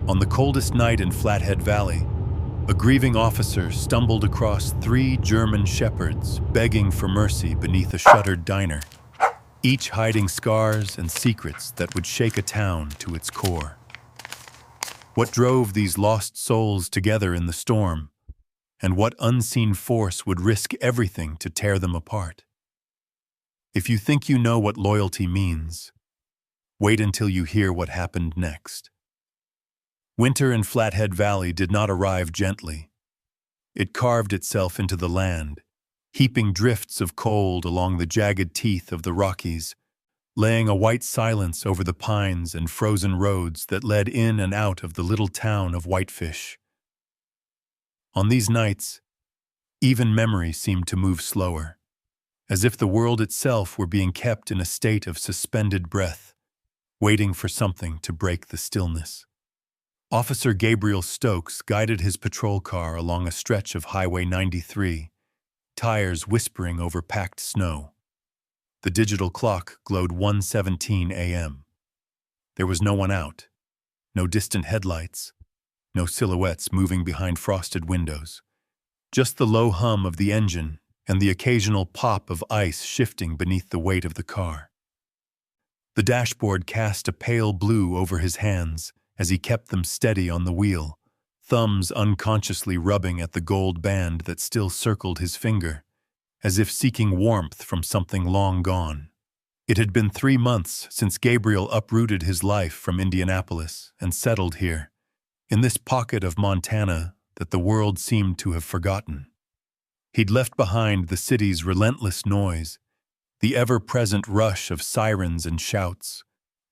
On the coldest night in Flathead Valley, a grieving officer stumbled across 3 German shepherds begging for mercy beneath a shuttered diner, each hiding scars and secrets that would shake a town to its core. What drove these lost souls together in the storm, and what unseen force would risk everything to tear them apart? If you think you know what loyalty means, wait until you hear what happened next. Winter in Flathead Valley did not arrive gently. It carved itself into the land, heaping drifts of cold along the jagged teeth of the Rockies, laying a white silence over the pines and frozen roads that led in and out of the little town of Whitefish. On these nights, even memory seemed to move slower, as if the world itself were being kept in a state of suspended breath, waiting for something to break the stillness. Officer Gabriel Stokes guided his patrol car along a stretch of Highway 93, tires whispering over packed snow. The digital clock glowed 1:17 a.m. There was no one out, no distant headlights, no silhouettes moving behind frosted windows, just the low hum of the engine and the occasional pop of ice shifting beneath the weight of the car. The dashboard cast a pale blue over his hands as he kept them steady on the wheel, thumbs unconsciously rubbing at the gold band that still circled his finger, as if seeking warmth from something long gone. It had been 3 months since Gabriel uprooted his life from Indianapolis and settled here, in this pocket of Montana that the world seemed to have forgotten. He'd left behind the city's relentless noise, the ever-present rush of sirens and shouts,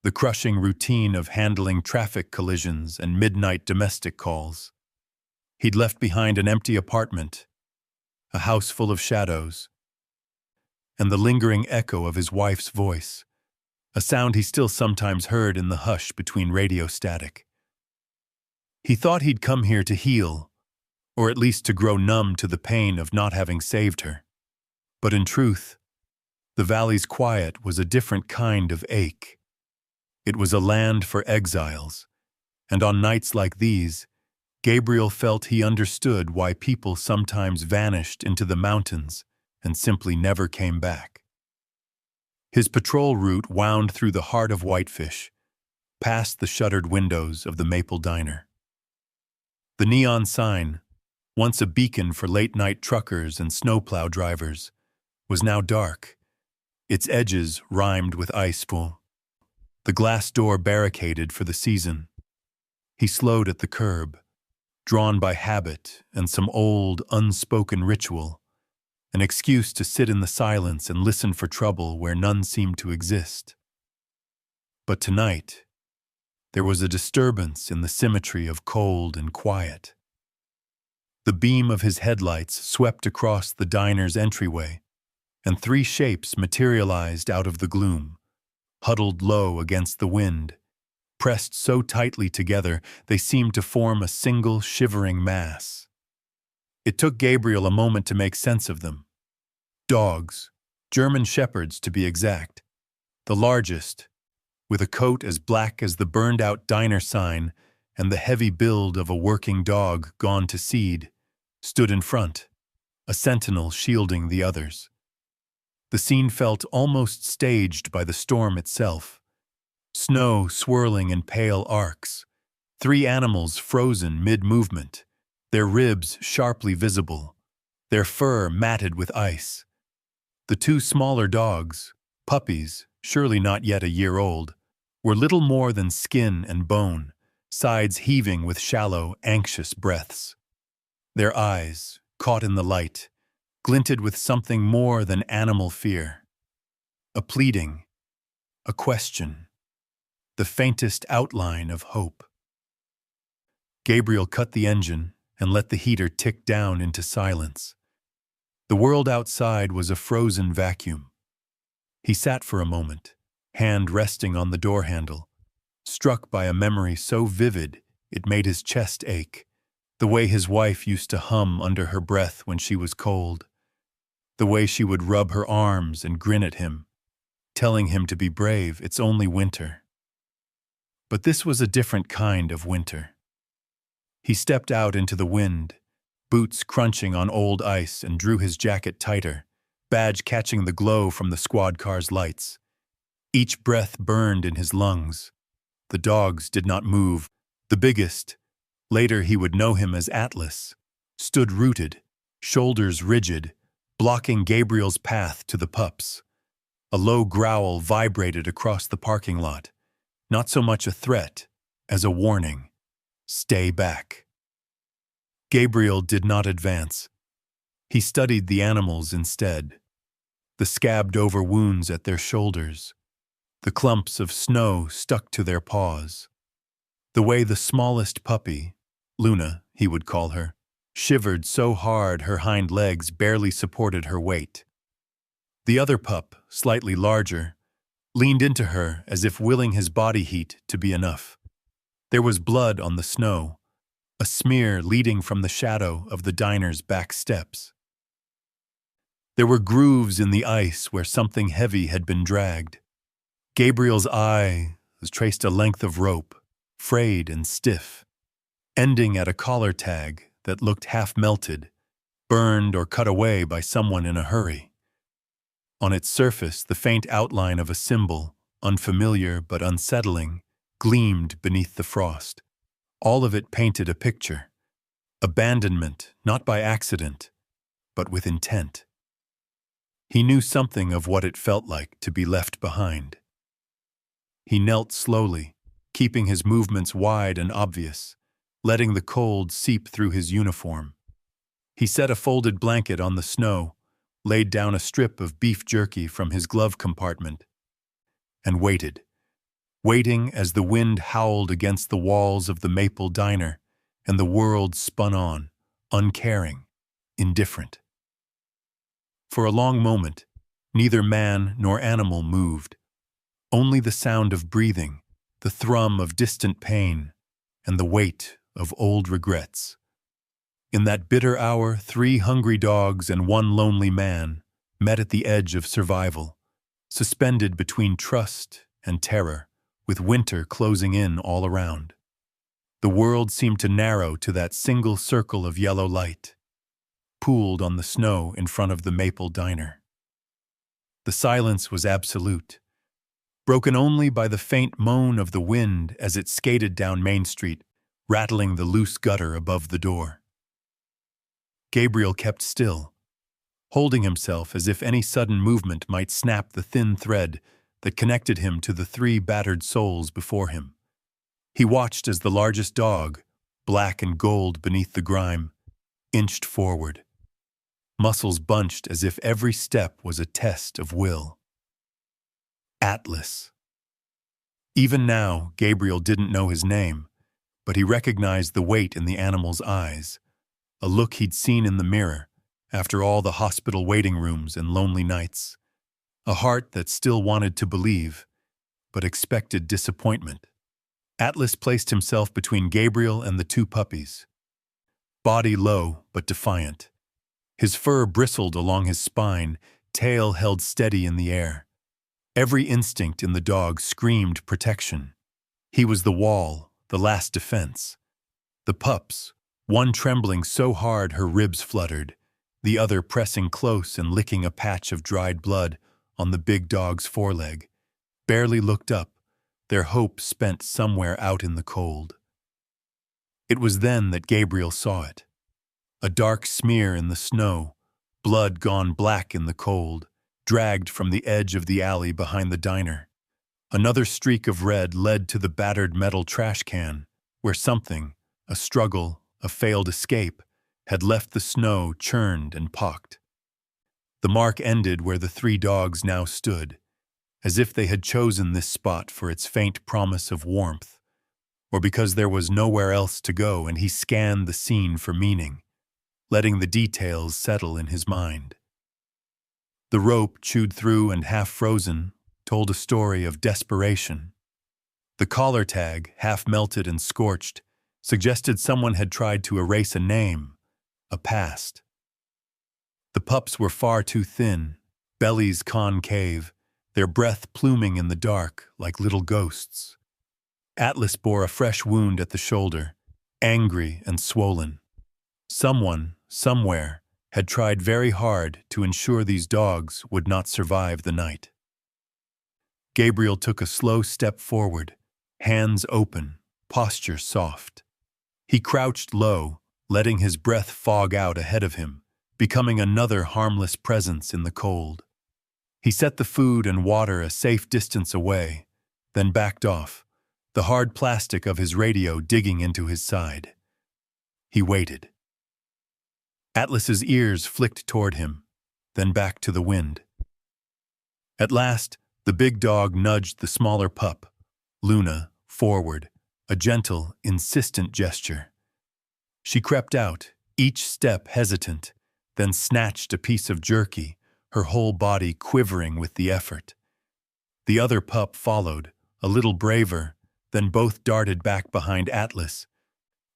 the crushing routine of handling traffic collisions and midnight domestic calls. He'd left behind an empty apartment, a house full of shadows, and the lingering echo of his wife's voice, a sound he still sometimes heard in the hush between radio static. He thought he'd come here to heal, or at least to grow numb to the pain of not having saved her. But in truth, the valley's quiet was a different kind of ache. It was a land for exiles, and on nights like these, Gabriel felt he understood why people sometimes vanished into the mountains and simply never came back. His patrol route wound through the heart of Whitefish, past the shuttered windows of the Maple Diner. The neon sign, once a beacon for late-night truckers and snowplow drivers, was now dark, its edges rimed with ice-pool, the glass door barricaded for the season. He slowed at the curb, drawn by habit and some old, unspoken ritual, an excuse to sit in the silence and listen for trouble where none seemed to exist. But tonight, there was a disturbance in the symmetry of cold and quiet. The beam of his headlights swept across the diner's entryway, and 3 shapes materialized out of the gloom, huddled low against the wind, pressed so tightly together they seemed to form a single shivering mass. It took Gabriel a moment to make sense of them. Dogs, German shepherds to be exact, the largest, with a coat as black as the burned-out diner sign and the heavy build of a working dog gone to seed, stood in front, a sentinel shielding the others. The scene felt almost staged by the storm itself. Snow swirling in pale arcs, 3 animals frozen mid-movement, their ribs sharply visible, their fur matted with ice. The 2 smaller dogs, puppies, surely not yet a year old, were little more than skin and bone, sides heaving with shallow, anxious breaths. Their eyes, caught in the light, glinted with something more than animal fear. A pleading, a question, the faintest outline of hope. Gabriel cut the engine and let the heater tick down into silence. The world outside was a frozen vacuum. He sat for a moment, hand resting on the door handle, struck by a memory so vivid it made his chest ache, the way his wife used to hum under her breath when she was cold, the way she would rub her arms and grin at him, telling him to be brave, it's only winter. But this was a different kind of winter. He stepped out into the wind, boots crunching on old ice, and drew his jacket tighter, badge catching the glow from the squad car's lights. Each breath burned in his lungs. The dogs did not move. The biggest, later he would know him as Atlas, stood rooted, shoulders rigid, blocking Gabriel's path to the pups. A low growl vibrated across the parking lot, not so much a threat as a warning. Stay back. Gabriel did not advance. He studied the animals instead. The scabbed-over wounds at their shoulders, the clumps of snow stuck to their paws, the way the smallest puppy, Luna, he would call her, shivered so hard her hind legs barely supported her weight. The other pup, slightly larger, leaned into her as if willing his body heat to be enough. There was blood on the snow, a smear leading from the shadow of the diner's back steps. There were grooves in the ice where something heavy had been dragged. Gabriel's eye traced a length of rope, frayed and stiff, ending at a collar tag that looked half-melted, burned or cut away by someone in a hurry. On its surface, the faint outline of a symbol, unfamiliar but unsettling, gleamed beneath the frost. All of it painted a picture. Abandonment, not by accident, but with intent. He knew something of what it felt like to be left behind. He knelt slowly, keeping his movements wide and obvious, letting the cold seep through his uniform. He set a folded blanket on the snow, laid down a strip of beef jerky from his glove compartment, and waited, waiting as the wind howled against the walls of the maple diner and the world spun on, uncaring, indifferent. For a long moment, neither man nor animal moved. Only the sound of breathing, the thrum of distant pain, and the weight of old regrets. In that bitter hour, 3 hungry dogs and 1 lonely man met at the edge of survival, suspended between trust and terror, with winter closing in all around. The world seemed to narrow to that single circle of yellow light, pooled on the snow in front of the maple diner. The silence was absolute, broken only by the faint moan of the wind as it skated down Main Street, rattling the loose gutter above the door. Gabriel kept still, holding himself as if any sudden movement might snap the thin thread that connected him to the 3 battered souls before him. He watched as the largest dog, black and gold beneath the grime, inched forward, muscles bunched as if every step was a test of will. Atlas. Even now, Gabriel didn't know his name, but he recognized the weight in the animal's eyes, a look he'd seen in the mirror after all the hospital waiting rooms and lonely nights, a heart that still wanted to believe, but expected disappointment. Atlas placed himself between Gabriel and the 2 puppies, body low but defiant. His fur bristled along his spine, tail held steady in the air. Every instinct in the dog screamed protection. He was the wall, the last defense. The pups, one trembling so hard her ribs fluttered, the other pressing close and licking a patch of dried blood on the big dog's foreleg, barely looked up, their hope spent somewhere out in the cold. It was then that Gabriel saw it. A dark smear in the snow, blood gone black in the cold, dragged from the edge of the alley behind the diner. Another streak of red led to the battered metal trash can, where something, a struggle, a failed escape, had left the snow churned and pocked. The mark ended where the 3 dogs now stood, as if they had chosen this spot for its faint promise of warmth, or because there was nowhere else to go, and he scanned the scene for meaning, letting the details settle in his mind. The rope, chewed through and half-frozen, told a story of desperation. The collar tag, half-melted and scorched, suggested someone had tried to erase a name, a past. The pups were far too thin, bellies concave, their breath pluming in the dark like little ghosts. Atlas bore a fresh wound at the shoulder, angry and swollen. Someone, somewhere, had tried very hard to ensure these dogs would not survive the night. Gabriel took a slow step forward, hands open, posture soft. He crouched low, letting his breath fog out ahead of him, becoming another harmless presence in the cold. He set the food and water a safe distance away, then backed off, the hard plastic of his radio digging into his side. He waited. Atlas's ears flicked toward him, then back to the wind. At last, the big dog nudged the smaller pup, Luna, forward, a gentle, insistent gesture. She crept out, each step hesitant, then snatched a piece of jerky, her whole body quivering with the effort. The other pup followed, a little braver, then both darted back behind Atlas,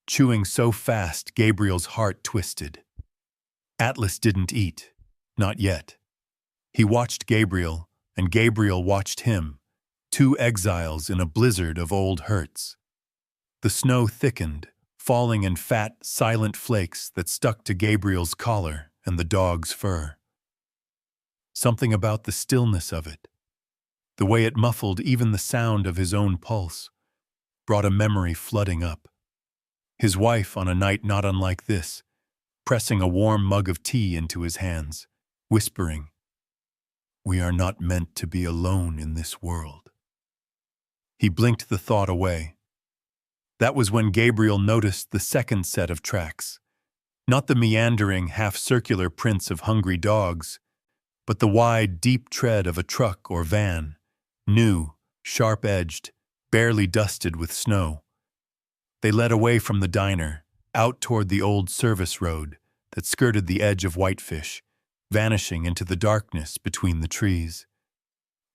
chewing so fast Gabriel's heart twisted. Atlas didn't eat, not yet. He watched Gabriel, and Gabriel watched him, two exiles in a blizzard of old hurts. The snow thickened, falling in fat, silent flakes that stuck to Gabriel's collar and the dog's fur. Something about the stillness of it, the way it muffled even the sound of his own pulse, brought a memory flooding up. His wife on a night not unlike this, pressing a warm mug of tea into his hands, whispering, "We are not meant to be alone in this world." He blinked the thought away. That was when Gabriel noticed the second set of tracks, not the meandering, half-circular prints of hungry dogs, but the wide, deep tread of a truck or van, new, sharp-edged, barely dusted with snow. They led away from the diner, out toward the old service road that skirted the edge of Whitefish, vanishing into the darkness between the trees.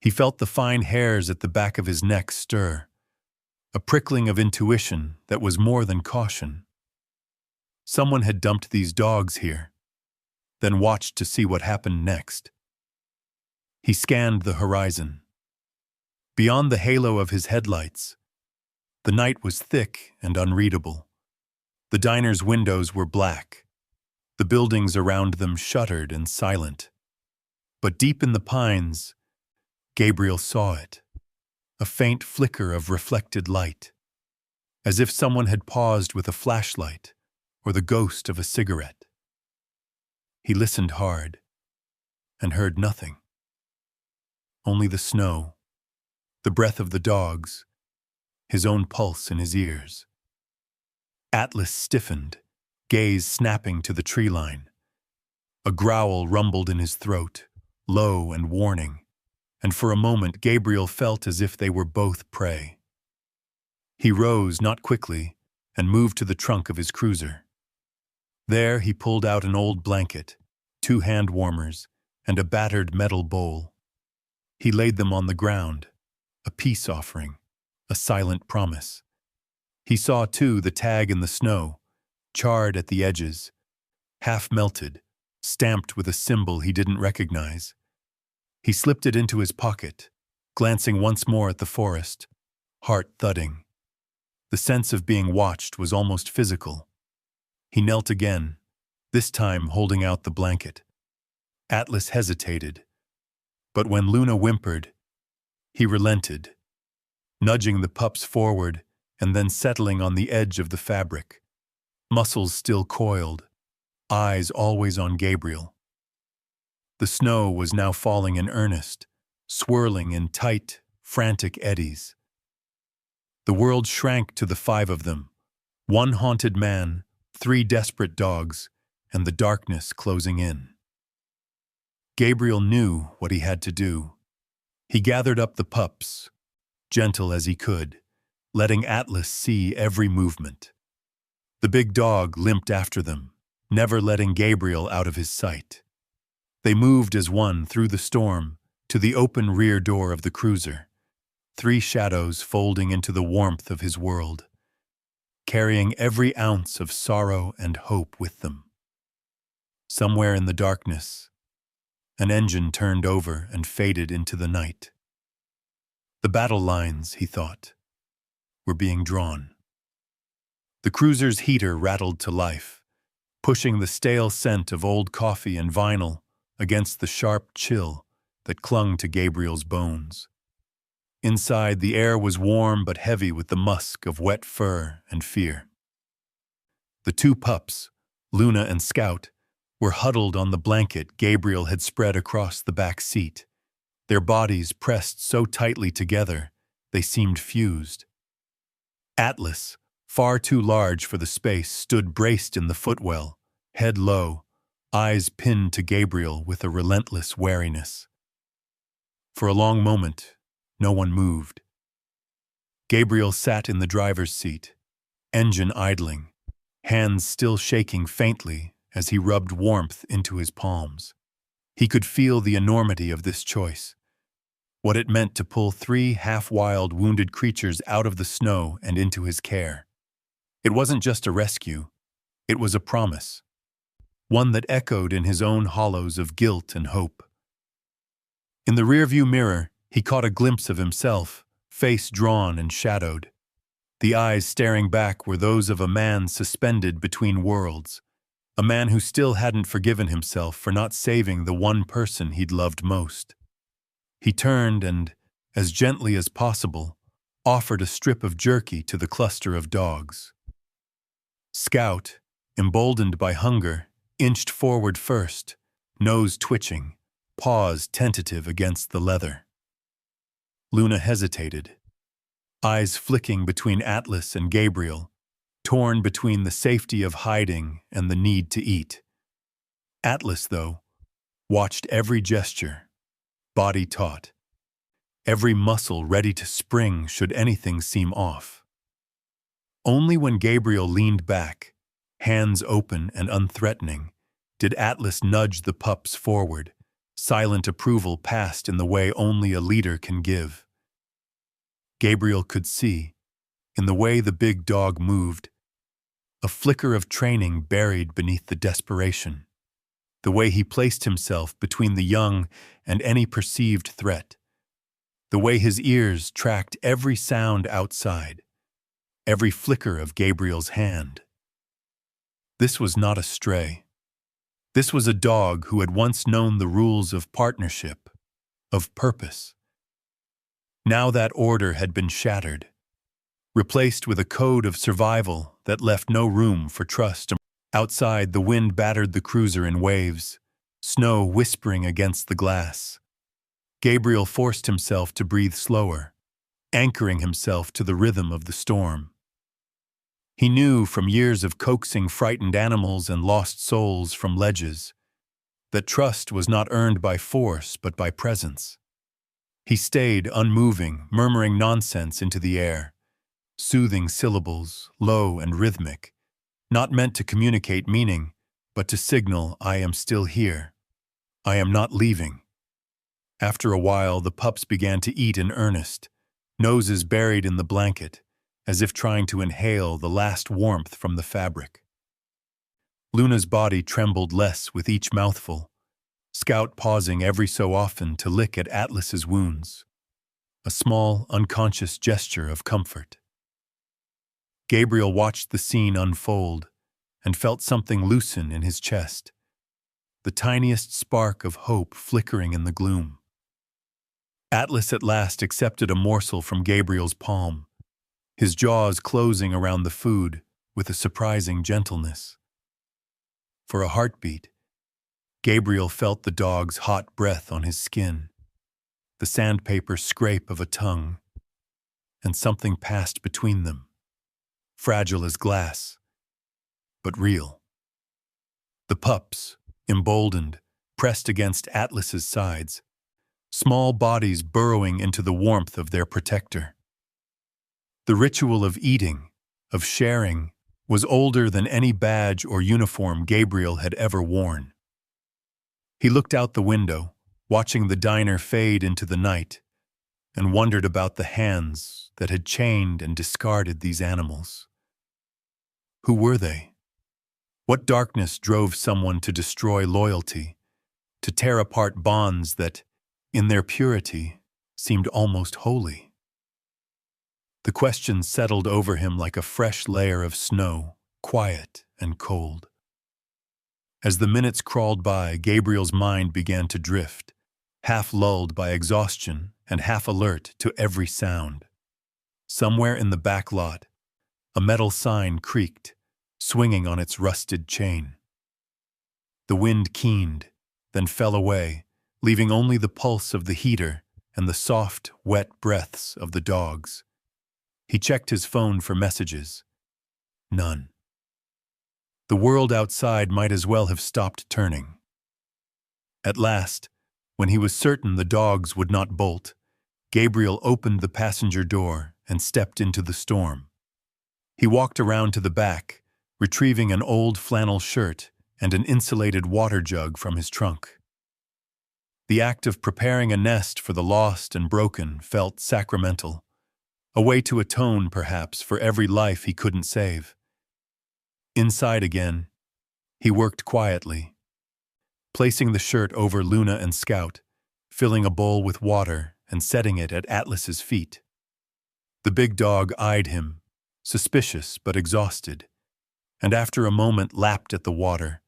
He felt the fine hairs at the back of his neck stir, a prickling of intuition that was more than caution. Someone had dumped these dogs here, then watched to see what happened next. He scanned the horizon. Beyond the halo of his headlights, the night was thick and unreadable. The diner's windows were black, the buildings around them shuttered and silent. But deep in the pines, Gabriel saw it, a faint flicker of reflected light, as if someone had paused with a flashlight or the ghost of a cigarette. He listened hard and heard nothing. Only the snow, the breath of the dogs, his own pulse in his ears. Atlas stiffened, gaze snapping to the tree line. A growl rumbled in his throat, low and warning, and for a moment Gabriel felt as if they were both prey. He rose, not quickly, and moved to the trunk of his cruiser. There he pulled out an old blanket, 2 hand warmers, and a battered metal bowl. He laid them on the ground, a peace offering, a silent promise. He saw, too, the tag in the snow, charred at the edges, half melted, stamped with a symbol he didn't recognize. He slipped it into his pocket, glancing once more at the forest, heart thudding. The sense of being watched was almost physical. He knelt again, this time holding out the blanket. Atlas hesitated, but when Luna whimpered, he relented, nudging the pups forward and then settling on the edge of the fabric, muscles still coiled, eyes always on Gabriel. The snow was now falling in earnest, swirling in tight, frantic eddies. The world shrank to the 5 of them, 1 haunted man, 3 desperate dogs, and the darkness closing in. Gabriel knew what he had to do. He gathered up the pups, gentle as he could, letting Atlas see every movement. The big dog limped after them, never letting Gabriel out of his sight. They moved as one through the storm to the open rear door of the cruiser, 3 shadows folding into the warmth of his world, carrying every ounce of sorrow and hope with them. Somewhere in the darkness, an engine turned over and faded into the night. The battle lines, he thought, were being drawn. The cruiser's heater rattled to life, pushing the stale scent of old coffee and vinyl against the sharp chill that clung to Gabriel's bones. Inside, the air was warm but heavy with the musk of wet fur and fear. The two pups, Luna and Scout, were huddled on the blanket Gabriel had spread across the back seat, their bodies pressed so tightly together they seemed fused. Atlas, far too large for the space, stood braced in the footwell, head low, eyes pinned to Gabriel with a relentless wariness. For a long moment, no one moved. Gabriel sat in the driver's seat, engine idling, hands still shaking faintly as he rubbed warmth into his palms. He could feel the enormity of this choice, what it meant to pull three half-wild, wounded creatures out of the snow and into his care. It wasn't just a rescue, it was a promise, one that echoed in his own hollows of guilt and hope. In the rearview mirror, he caught a glimpse of himself, face drawn and shadowed. The eyes staring back were those of a man suspended between worlds, a man who still hadn't forgiven himself for not saving the one person he'd loved most. He turned and, as gently as possible, offered a strip of jerky to the cluster of dogs. Scout, emboldened by hunger, inched forward first, nose twitching, paws tentative against the leather. Luna hesitated, eyes flicking between Atlas and Gabriel, torn between the safety of hiding and the need to eat. Atlas, though, watched every gesture, body taut, every muscle ready to spring should anything seem off. Only when Gabriel leaned back, hands open and unthreatening, did Atlas nudge the pups forward, silent approval passed in the way only a leader can give. Gabriel could see, in the way the big dog moved, a flicker of training buried beneath the desperation, the way he placed himself between the young and any perceived threat, the way his ears tracked every sound outside, every flicker of Gabriel's hand. This was not a stray. This was a dog who had once known the rules of partnership, of purpose. Now that order had been shattered, replaced with a code of survival that left no room for trust. Outside, the wind battered the cruiser in waves, snow whispering against the glass. Gabriel forced himself to breathe slower, anchoring himself to the rhythm of the storm. He knew from years of coaxing frightened animals and lost souls from ledges that trust was not earned by force but by presence. He stayed unmoving, murmuring nonsense into the air, soothing syllables, low and rhythmic, not meant to communicate meaning, but to signal, I am still here. I am not leaving. After a while, the pups began to eat in earnest, noses buried in the blanket, as if trying to inhale the last warmth from the fabric. Luna's body trembled less with each mouthful, Scout pausing every so often to lick at Atlas's wounds, a small, unconscious gesture of comfort. Gabriel watched the scene unfold and felt something loosen in his chest, the tiniest spark of hope flickering in the gloom. Atlas at last accepted a morsel from Gabriel's palm, his jaws closing around the food with a surprising gentleness. For a heartbeat, Gabriel felt the dog's hot breath on his skin, the sandpaper scrape of a tongue, and something passed between them, fragile as glass, but real. The pups, emboldened, pressed against Atlas's sides, small bodies burrowing into the warmth of their protector. The ritual of eating, of sharing, was older than any badge or uniform Gabriel had ever worn. He looked out the window, watching the diner fade into the night, and wondered about the hands that had chained and discarded these animals. Who were they? What darkness drove someone to destroy loyalty, to tear apart bonds that, in their purity, seemed almost holy? The question settled over him like a fresh layer of snow, quiet and cold. As the minutes crawled by, Gabriel's mind began to drift, half lulled by exhaustion and half alert to every sound. Somewhere in the back lot, a metal sign creaked, swinging on its rusted chain. The wind keened, then fell away, leaving only the pulse of the heater and the soft, wet breaths of the dogs. He checked his phone for messages. None. The world outside might as well have stopped turning. At last, when he was certain the dogs would not bolt, Gabriel opened the passenger door and stepped into the storm. He walked around to the back, retrieving an old flannel shirt and an insulated water jug from his trunk. The act of preparing a nest for the lost and broken felt sacramental, a way to atone, perhaps, for every life he couldn't save. Inside again, he worked quietly, placing the shirt over Luna and Scout, filling a bowl with water and setting it at Atlas's feet. The big dog eyed him, suspicious but exhausted, and after a moment lapped at the water,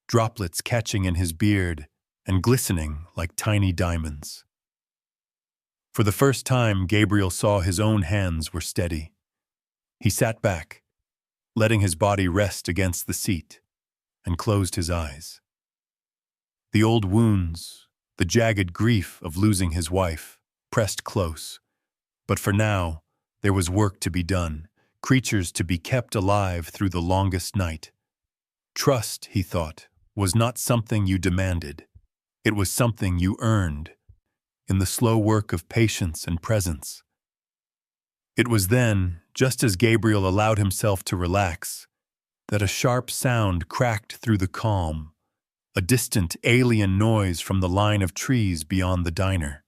droplets catching in his beard and glistening like tiny diamonds. For the first time, Gabriel saw his own hands were steady. He sat back, letting his body rest against the seat, and closed his eyes. The old wounds, the jagged grief of losing his wife, pressed close. But for now, there was work to be done, creatures to be kept alive through the longest night. Trust, he thought, was not something you demanded. It was something you earned, in the slow work of patience and presence. It was then, just as Gabriel allowed himself to relax, that a sharp sound cracked through the calm, a distant alien noise from the line of trees beyond the diner.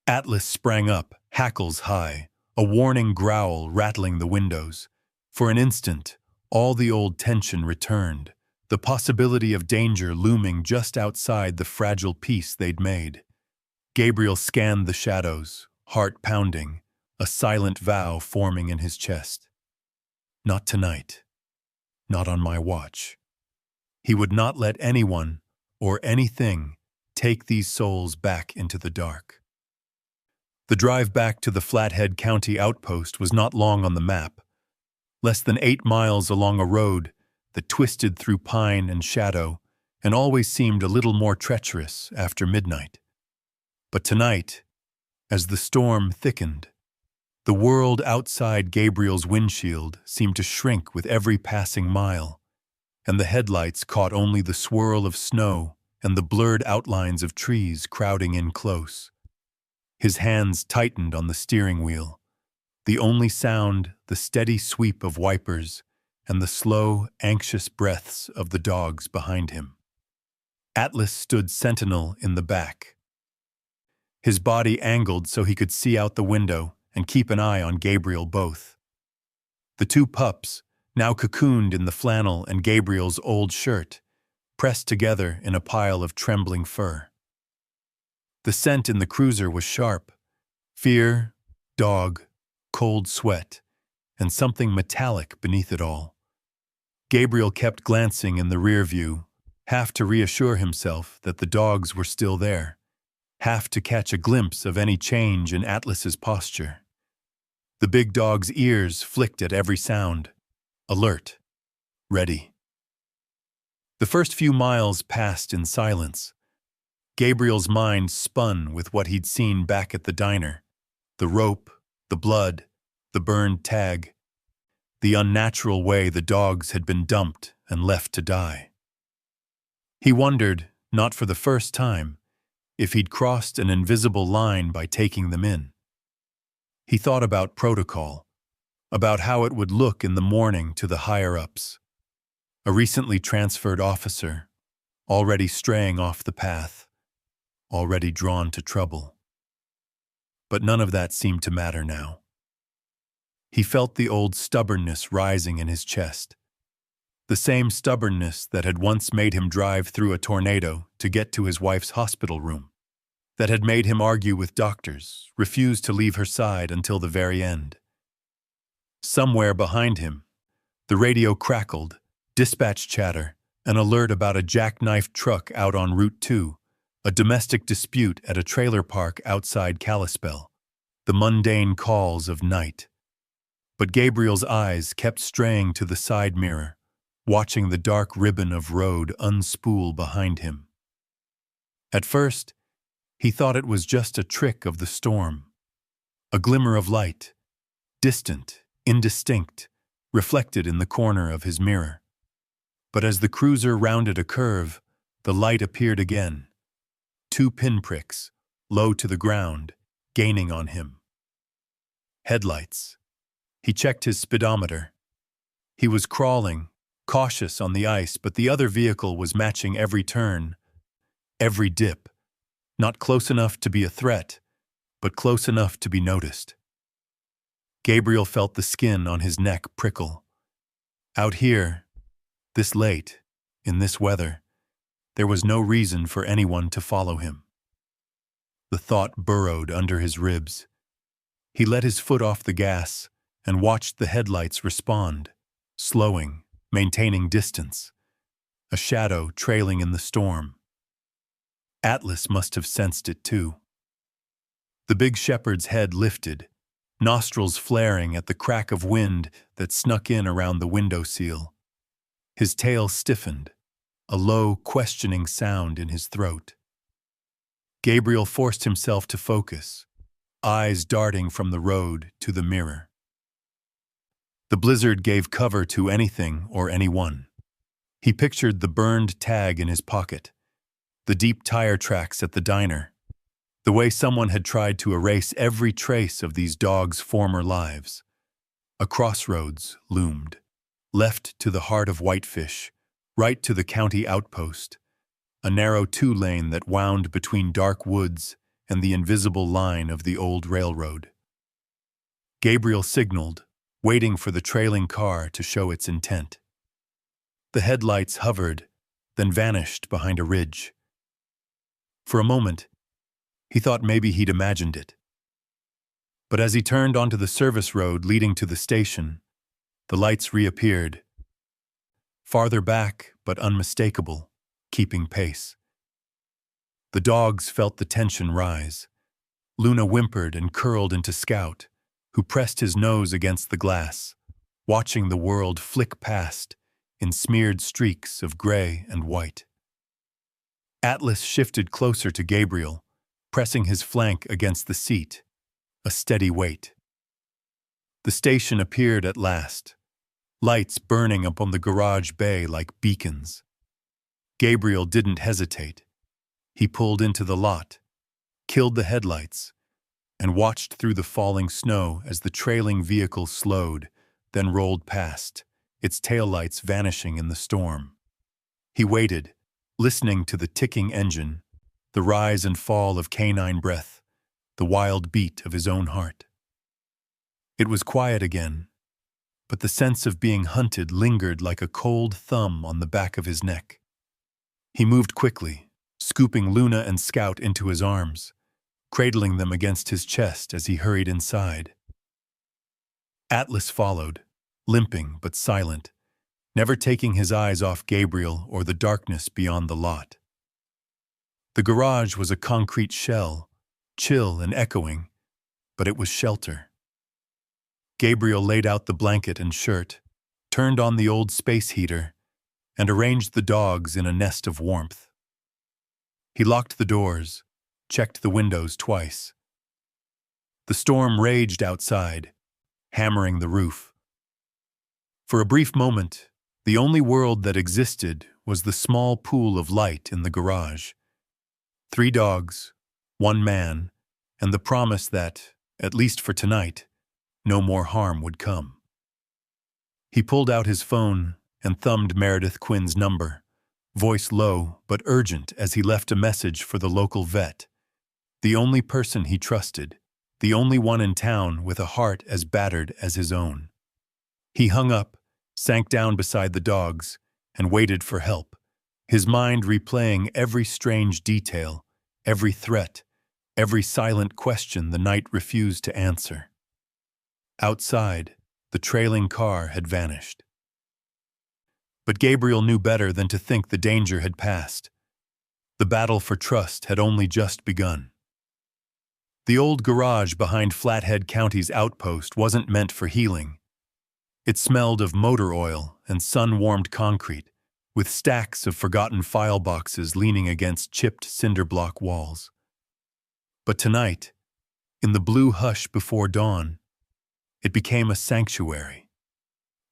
Atlas sprang up, hackles high, a warning growl rattling the windows. For an instant, all the old tension returned, the possibility of danger looming just outside the fragile peace they'd made. Gabriel scanned the shadows, heart pounding, a silent vow forming in his chest. Not tonight. Not on my watch. He would not let anyone or anything take these souls back into the dark. The drive back to the Flathead County outpost was not long on the map, less than 8 miles along a road that twisted through pine and shadow and always seemed a little more treacherous after midnight. But tonight, as the storm thickened, the world outside Gabriel's windshield seemed to shrink with every passing mile, and the headlights caught only the swirl of snow and the blurred outlines of trees crowding in close. His hands tightened on the steering wheel, the only sound the steady sweep of wipers and the slow, anxious breaths of the dogs behind him. Atlas stood sentinel in the back, his body angled so he could see out the window and keep an eye on Gabriel both. The 2 pups, now cocooned in the flannel and Gabriel's old shirt, pressed together in a pile of trembling fur. The scent in the cruiser was sharp: fear, dog, cold sweat, and something metallic beneath it all. Gabriel kept glancing in the rear view, half to reassure himself that the dogs were still there, half to catch a glimpse of any change in Atlas's posture. The big dog's ears flicked at every sound, alert, ready. The first few miles passed in silence. Gabriel's mind spun with what he'd seen back at the diner: the rope, the blood, the burned tag, the unnatural way the dogs had been dumped and left to die. He wondered, not for the first time, if he'd crossed an invisible line by taking them in. He thought about protocol, about how it would look in the morning to the higher-ups. A recently transferred officer, already straying off the path, already drawn to trouble. But none of that seemed to matter now. He felt the old stubbornness rising in his chest, the same stubbornness that had once made him drive through a tornado to get to his wife's hospital room, that had made him argue with doctors, refuse to leave her side until the very end. Somewhere behind him, the radio crackled, dispatch chatter, an alert about a jackknifed truck out on Route 2, a domestic dispute at a trailer park outside Kalispell, the mundane calls of night. But Gabriel's eyes kept straying to the side mirror, watching the dark ribbon of road unspool behind him. At first, he thought it was just a trick of the storm, a glimmer of light, distant, indistinct, reflected in the corner of his mirror. But as the cruiser rounded a curve, the light appeared again, 2 pinpricks, low to the ground, gaining on him. Headlights. He checked his speedometer. He was crawling, cautious on the ice, but the other vehicle was matching every turn, every dip, not close enough to be a threat, but close enough to be noticed. Gabriel felt the skin on his neck prickle. Out here, this late, in this weather, there was no reason for anyone to follow him. The thought burrowed under his ribs. He let his foot off the gas and watched the headlights respond, slowing, maintaining distance, a shadow trailing in the storm. Atlas must have sensed it too. The big shepherd's head lifted, nostrils flaring at the crack of wind that snuck in around the windowsill. His tail stiffened, a low, questioning sound in his throat. Gabriel forced himself to focus, eyes darting from the road to the mirror. The blizzard gave cover to anything or anyone. He pictured the burned tag in his pocket, the deep tire tracks at the diner, the way someone had tried to erase every trace of these dogs' former lives. A crossroads loomed, left to the heart of Whitefish, right to the county outpost, a narrow 2-lane that wound between dark woods and the invisible line of the old railroad. Gabriel signaled, waiting for the trailing car to show its intent. The headlights hovered, then vanished behind a ridge. For a moment, he thought maybe he'd imagined it. But as he turned onto the service road leading to the station, the lights reappeared, farther back but unmistakable, keeping pace. The dogs felt the tension rise. Luna whimpered and curled into Scout, who pressed his nose against the glass, watching the world flick past in smeared streaks of gray and white. Atlas shifted closer to Gabriel, pressing his flank against the seat, a steady weight. The station appeared at last, lights burning up on the garage bay like beacons. Gabriel didn't hesitate. He pulled into the lot, killed the headlights, and watched through the falling snow as the trailing vehicle slowed, then rolled past, its taillights vanishing in the storm. He waited, listening to the ticking engine, the rise and fall of canine breath, the wild beat of his own heart. It was quiet again, but the sense of being hunted lingered like a cold thumb on the back of his neck. He moved quickly, scooping Luna and Scout into his arms, cradling them against his chest as he hurried inside. Atlas followed, limping but silent, never taking his eyes off Gabriel or the darkness beyond the lot. The garage was a concrete shell, chill and echoing, but it was shelter. Gabriel laid out the blanket and shirt, turned on the old space heater, and arranged the dogs in a nest of warmth. He locked the doors, checked the windows twice. The storm raged outside, hammering the roof. For a brief moment, the only world that existed was the small pool of light in the garage. 3 dogs, 1 man, and the promise that, at least for tonight, no more harm would come. He pulled out his phone and thumbed Meredith Quinn's number, voice low but urgent as he left a message for the local vet, the only person he trusted, the only one in town with a heart as battered as his own. He hung up, sank down beside the dogs, and waited for help, his mind replaying every strange detail, every threat, every silent question the night refused to answer. Outside, The trailing car had vanished. But Gabriel knew better than to think the danger had passed. The battle for trust had only just begun. The old garage behind Flathead County's outpost wasn't meant for healing. It smelled of motor oil and sun-warmed concrete, with stacks of forgotten file boxes leaning against chipped cinder block walls. But tonight, in the blue hush before dawn, it became a sanctuary.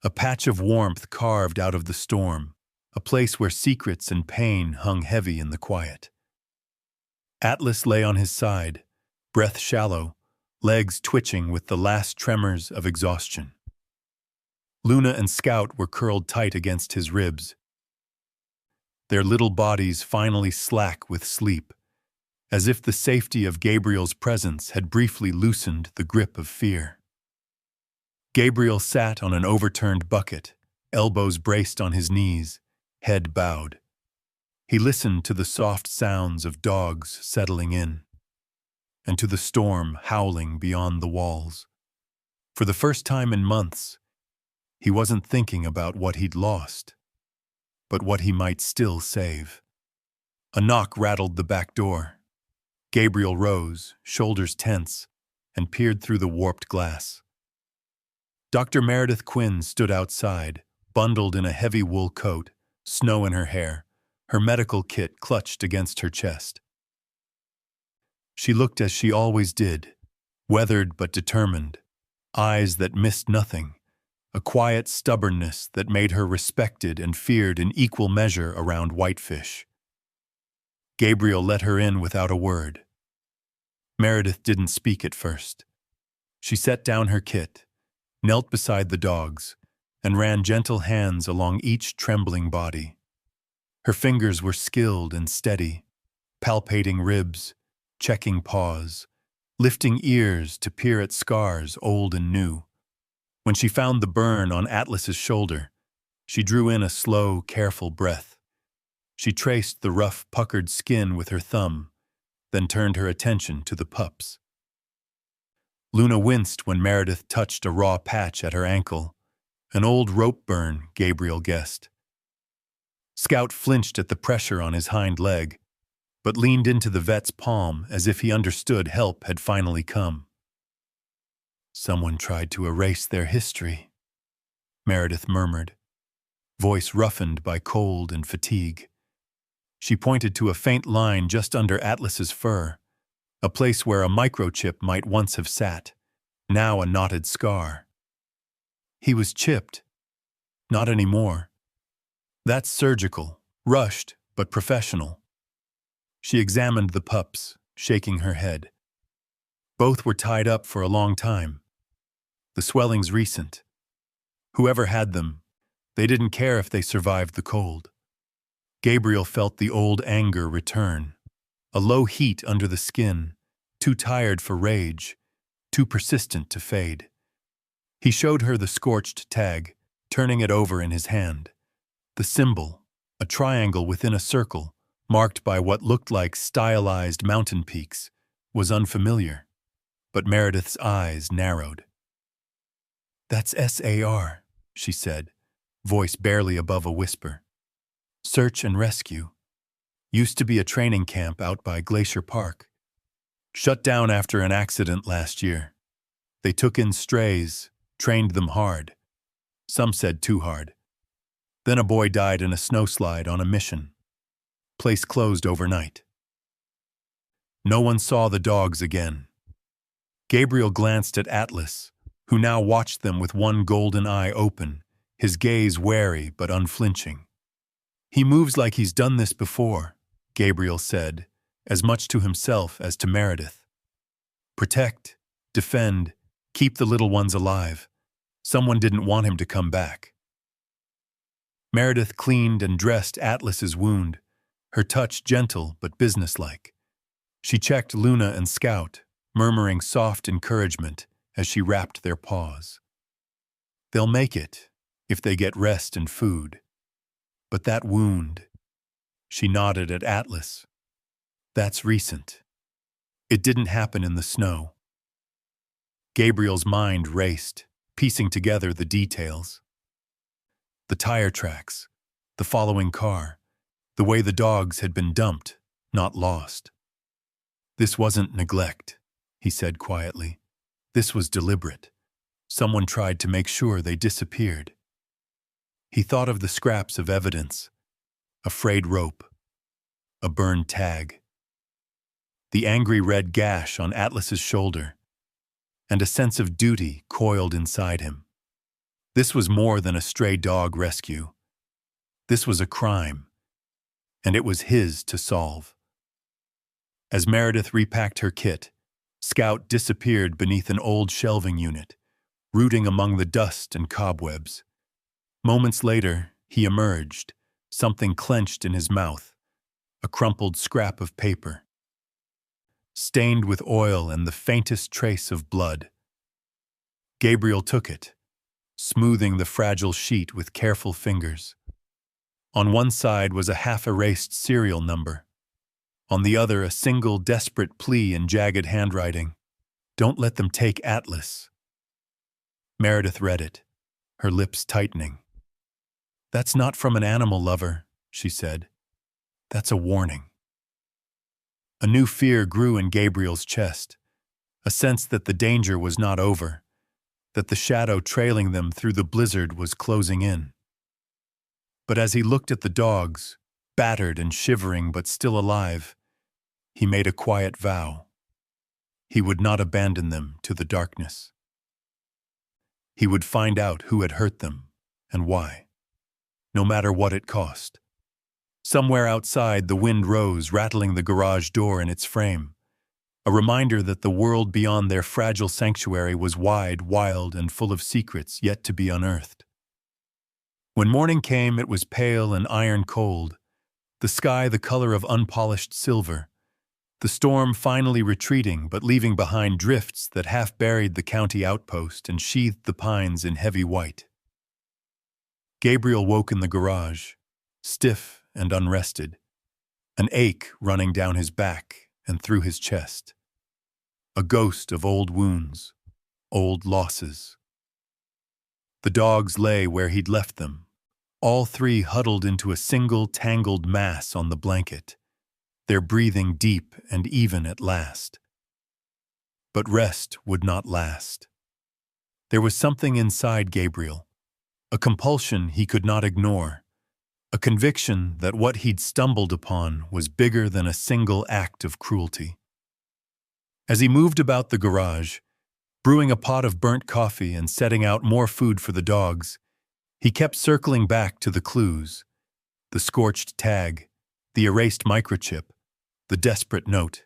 A patch of warmth carved out of the storm, a place where secrets and pain hung heavy in the quiet. Atlas lay on his side, breath shallow, legs twitching with the last tremors of exhaustion. Luna and Scout were curled tight against his ribs, their little bodies finally slack with sleep, as if the safety of Gabriel's presence had briefly loosened the grip of fear. Gabriel sat on an overturned bucket, elbows braced on his knees, head bowed. He listened to the soft sounds of dogs settling in, and to the storm howling beyond the walls. For the first time in months, he wasn't thinking about what he'd lost, but what he might still save. A knock rattled the back door. Gabriel rose, shoulders tense, and peered through the warped glass. Dr. Meredith Quinn stood outside, bundled in a heavy wool coat, snow in her hair, her medical kit clutched against her chest. She looked as she always did, weathered but determined, eyes that missed nothing, a quiet stubbornness that made her respected and feared in equal measure around Whitefish. Gabriel let her in without a word. Meredith didn't speak at first. She set down her kit, knelt beside the dogs, and ran gentle hands along each trembling body. Her fingers were skilled and steady, palpating ribs, checking paws, lifting ears to peer at scars old and new. When she found the burn on Atlas's shoulder, she drew in a slow, careful breath. She traced the rough, puckered skin with her thumb, then turned her attention to the pups. Luna winced when Meredith touched a raw patch at her ankle, an old rope burn, Gabriel guessed. Scout flinched at the pressure on his hind leg, but leaned into the vet's palm as if he understood help had finally come. "Someone tried to erase their history," Meredith murmured, voice roughened by cold and fatigue. She pointed to a faint line just under Atlas's fur, a place where a microchip might once have sat, now a knotted scar. He was chipped. Not anymore. That's surgical, rushed, but professional. She examined the pups, shaking her head. Both were tied up for a long time. The swelling's recent. Whoever had them, they didn't care if they survived the cold. Gabriel felt the old anger return, a low heat under the skin, too tired for rage, too persistent to fade. He showed her the scorched tag, turning it over in his hand. The symbol, a triangle within a circle, marked by what looked like stylized mountain peaks, was unfamiliar, but Meredith's eyes narrowed. "That's SAR, she said, voice barely above a whisper. "Search and rescue. Used to be a training camp out by Glacier Park. Shut down after an accident last year. They took in strays, trained them hard. Some said too hard. Then a boy died in a snowslide on a mission. Place closed overnight." No one saw the dogs again. Gabriel glanced at Atlas, who now watched them with one golden eye open, his gaze wary but unflinching. "He moves like he's done this before," Gabriel said, as much to himself as to Meredith. "Protect, defend, keep the little ones alive. Someone didn't want him to come back." Meredith cleaned and dressed Atlas's wound, her touch gentle but businesslike. She checked Luna and Scout, murmuring soft encouragement as she wrapped their paws. "They'll make it, if they get rest and food. But that wound," she nodded at Atlas, "that's recent. It didn't happen in the snow." Gabriel's mind raced, piecing together the details. The tire tracks, the following car, the way the dogs had been dumped, not lost. This wasn't neglect, he said quietly. This was deliberate. Someone tried to make sure they disappeared. He thought of the scraps of evidence, a frayed rope, a burned tag, the angry red gash on Atlas's shoulder, and a sense of duty coiled inside him. This was more than a stray dog rescue. This was a crime, and it was his to solve. As Meredith repacked her kit, Scout disappeared beneath an old shelving unit, rooting among the dust and cobwebs. Moments later, he emerged, something clenched in his mouth, a crumpled scrap of paper, stained with oil and the faintest trace of blood. Gabriel took it, smoothing the fragile sheet with careful fingers. On one side was a half-erased serial number. On the other, a single desperate plea in jagged handwriting. "Don't let them take Atlas." Meredith read it, her lips tightening. "That's not from an animal lover," she said. "That's a warning." A new fear grew in Gabriel's chest, a sense that the danger was not over, that the shadow trailing them through the blizzard was closing in. But as he looked at the dogs, battered and shivering but still alive, he made a quiet vow. He would not abandon them to the darkness. He would find out who had hurt them and why, no matter what it cost. Somewhere outside, the wind rose, rattling the garage door in its frame, a reminder that the world beyond their fragile sanctuary was wide, wild, and full of secrets yet to be unearthed. When morning came, it was pale and iron cold, the sky the color of unpolished silver, the storm finally retreating but leaving behind drifts that half-buried the county outpost and sheathed the pines in heavy white. Gabriel woke in the garage, stiff and unrested, an ache running down his back and through his chest, a ghost of old wounds, old losses. The dogs lay where he'd left them, all three huddled into a single tangled mass on the blanket, their breathing deep and even at last. But rest would not last. There was something inside Gabriel, a compulsion he could not ignore, a conviction that what he'd stumbled upon was bigger than a single act of cruelty. As he moved about the garage, brewing a pot of burnt coffee and setting out more food for the dogs, he kept circling back to the clues, the scorched tag, the erased microchip, the desperate note,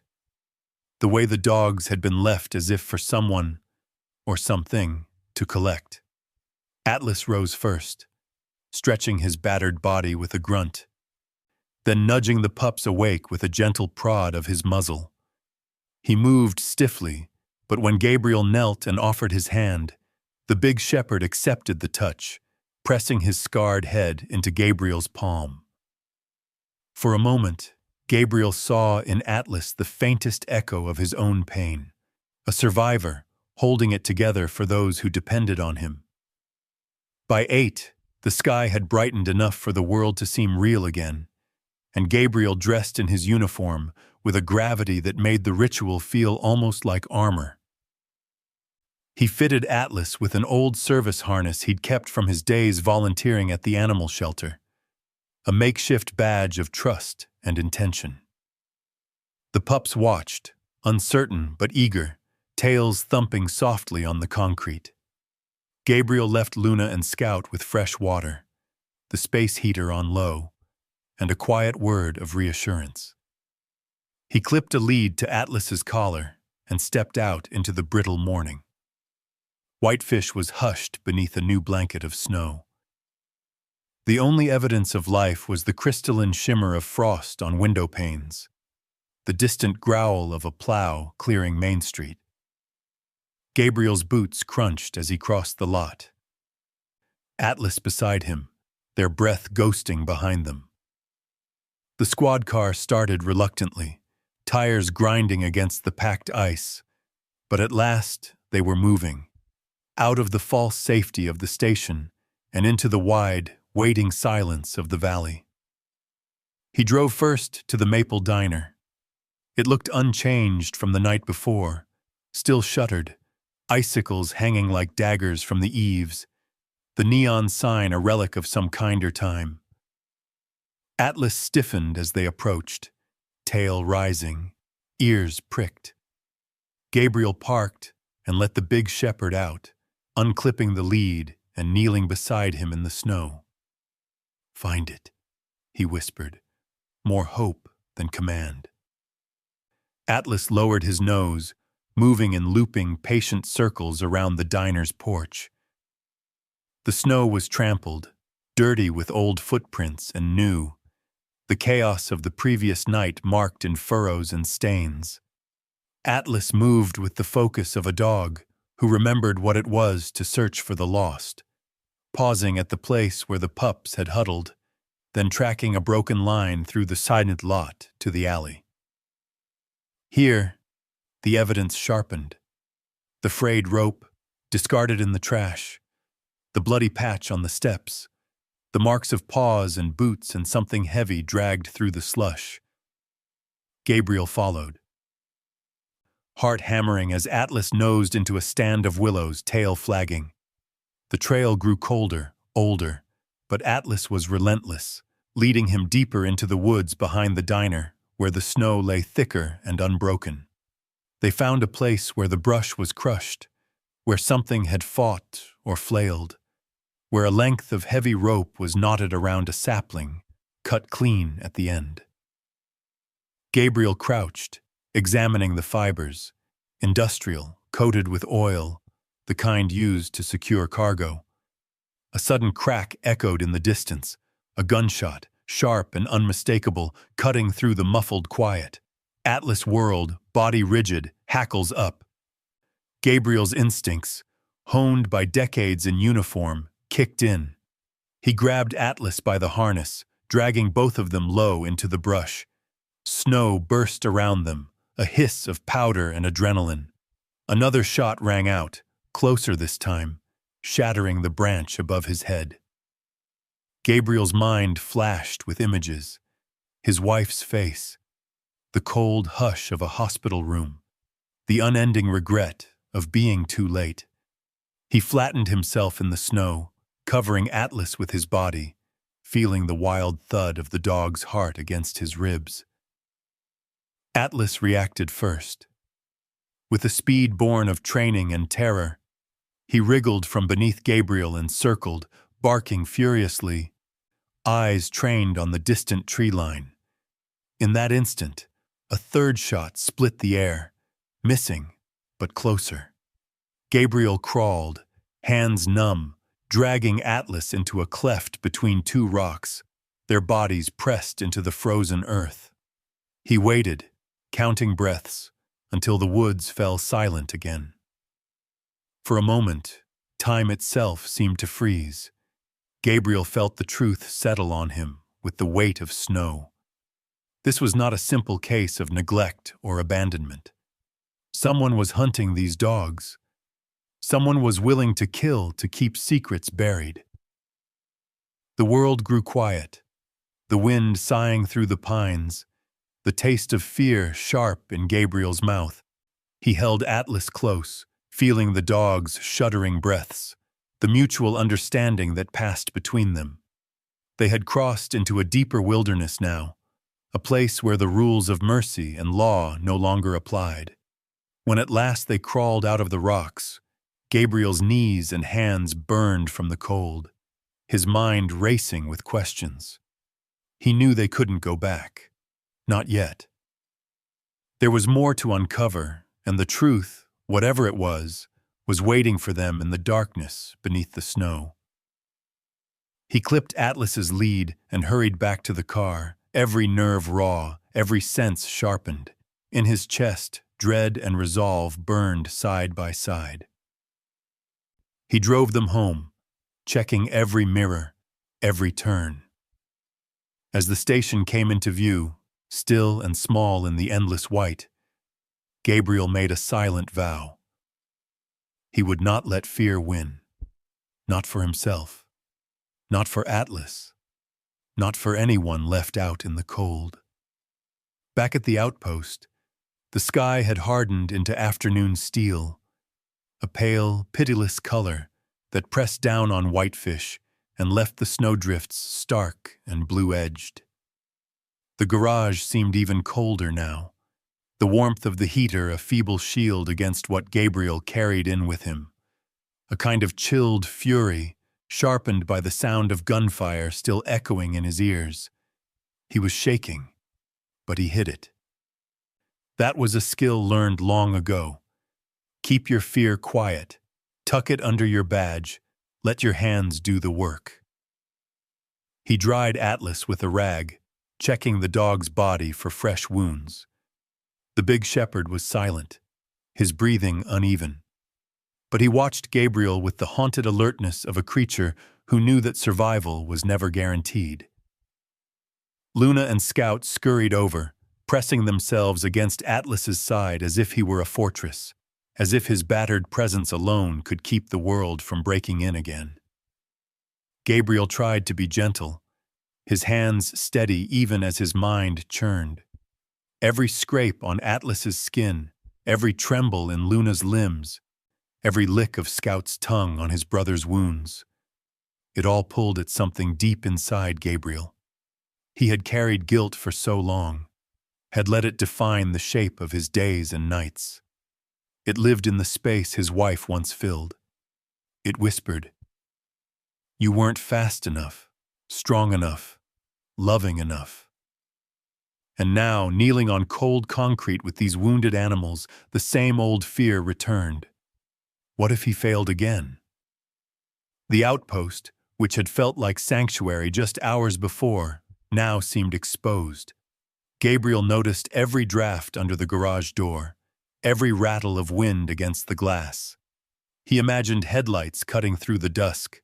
the way the dogs had been left as if for someone or something to collect. Atlas rose first, stretching his battered body with a grunt, then nudging the pups awake with a gentle prod of his muzzle. He moved stiffly, but when Gabriel knelt and offered his hand, the big shepherd accepted the touch, pressing his scarred head into Gabriel's palm. For a moment, Gabriel saw in Atlas the faintest echo of his own pain, a survivor holding it together for those who depended on him. By 8, the sky had brightened enough for the world to seem real again, and Gabriel dressed in his uniform with a gravity that made the ritual feel almost like armor. He fitted Atlas with an old service harness he'd kept from his days volunteering at the animal shelter, a makeshift badge of trust and intention. The pups watched, uncertain but eager, tails thumping softly on the concrete. Gabriel left Luna and Scout with fresh water, the space heater on low, and a quiet word of reassurance. He clipped a lead to Atlas's collar and stepped out into the brittle morning. Whitefish was hushed beneath a new blanket of snow. The only evidence of life was the crystalline shimmer of frost on window panes, the distant growl of a plow clearing Main Street. Gabriel's boots crunched as he crossed the lot. Atlas beside him, their breath ghosting behind them. The squad car started reluctantly, tires grinding against the packed ice, but at last they were moving, out of the false safety of the station and into the wide, waiting silence of the valley. He drove first to the Maple Diner. It looked unchanged from the night before, still shuttered, icicles hanging like daggers from the eaves, the neon sign a relic of some kinder time. Atlas stiffened as they approached, tail rising, ears pricked. Gabriel parked and let the big shepherd out, unclipping the lead and kneeling beside him in the snow. "Find it," he whispered, more hope than command. Atlas lowered his nose, moving in looping, patient circles around the diner's porch. The snow was trampled, dirty with old footprints and new, the chaos of the previous night marked in furrows and stains. Atlas moved with the focus of a dog who remembered what it was to search for the lost, pausing at the place where the pups had huddled, then tracking a broken line through the silent lot to the alley. Here, the evidence sharpened. The frayed rope, discarded in the trash, the bloody patch on the steps, the marks of paws and boots and something heavy dragged through the slush. Gabriel followed, heart hammering as Atlas nosed into a stand of willows, tail flagging. The trail grew colder, older, but Atlas was relentless, leading him deeper into the woods behind the diner, where the snow lay thicker and unbroken. They found a place where the brush was crushed, where something had fought or flailed, where a length of heavy rope was knotted around a sapling, cut clean at the end. Gabriel crouched, examining the fibers, industrial, coated with oil, the kind used to secure cargo. A sudden crack echoed in the distance, a gunshot, sharp and unmistakable, cutting through the muffled quiet. Atlas whirled, body rigid, hackles up. Gabriel's instincts, honed by decades in uniform, kicked in. He grabbed Atlas by the harness, dragging both of them low into the brush. Snow burst around them, a hiss of powder and adrenaline. Another shot rang out, closer this time, shattering the branch above his head. Gabriel's mind flashed with images. His wife's face, the cold hush of a hospital room, the unending regret of being too late. He flattened himself in the snow, covering Atlas with his body, feeling the wild thud of the dog's heart against his ribs. Atlas reacted first. With a speed born of training and terror, he wriggled from beneath Gabriel and circled, barking furiously, eyes trained on the distant tree line. In that instant, a third shot split the air, missing, but closer. Gabriel crawled, hands numb, dragging Atlas into a cleft between two rocks, their bodies pressed into the frozen earth. He waited, counting breaths, until the woods fell silent again. For a moment, time itself seemed to freeze. Gabriel felt the truth settle on him with the weight of snow. This was not a simple case of neglect or abandonment. Someone was hunting these dogs. Someone was willing to kill to keep secrets buried. The world grew quiet, the wind sighing through the pines, the taste of fear sharp in Gabriel's mouth. He held Atlas close, feeling the dog's shuddering breaths, the mutual understanding that passed between them. They had crossed into a deeper wilderness now, a place where the rules of mercy and law no longer applied. When at last they crawled out of the rocks, Gabriel's knees and hands burned from the cold, his mind racing with questions. He knew they couldn't go back. Not yet. There was more to uncover, and the truth, whatever it was waiting for them in the darkness beneath the snow. He clipped Atlas's lead and hurried back to the car, every nerve raw, every sense sharpened. In his chest, dread and resolve burned side by side. He drove them home, checking every mirror, every turn. As the station came into view, still and small in the endless white, Gabriel made a silent vow. He would not let fear win. Not for himself. Not for Atlas. Not for anyone left out in the cold. Back at the outpost, the sky had hardened into afternoon steel, a pale, pitiless color that pressed down on whitefish and left the snowdrifts stark and blue-edged. The garage seemed even colder now, the warmth of the heater a feeble shield against what Gabriel carried in with him, a kind of chilled fury sharpened by the sound of gunfire still echoing in his ears. He was shaking, but he hid it. That was a skill learned long ago. Keep your fear quiet, tuck it under your badge, let your hands do the work. He dried Atlas with a rag, checking the dog's body for fresh wounds. The big shepherd was silent, his breathing uneven. But he watched Gabriel with the haunted alertness of a creature who knew that survival was never guaranteed. Luna and Scout scurried over, pressing themselves against Atlas's side as if he were a fortress, as if his battered presence alone could keep the world from breaking in again. Gabriel tried to be gentle, his hands steady even as his mind churned. Every scrape on Atlas's skin, every tremble in Luna's limbs, every lick of Scout's tongue on his brother's wounds. It all pulled at something deep inside Gabriel. He had carried guilt for so long, had let it define the shape of his days and nights. It lived in the space his wife once filled. It whispered, "You weren't fast enough, strong enough, loving enough." And now, kneeling on cold concrete with these wounded animals, the same old fear returned. What if he failed again? The outpost, which had felt like sanctuary just hours before, now seemed exposed. Gabriel noticed every draft under the garage door, every rattle of wind against the glass. He imagined headlights cutting through the dusk,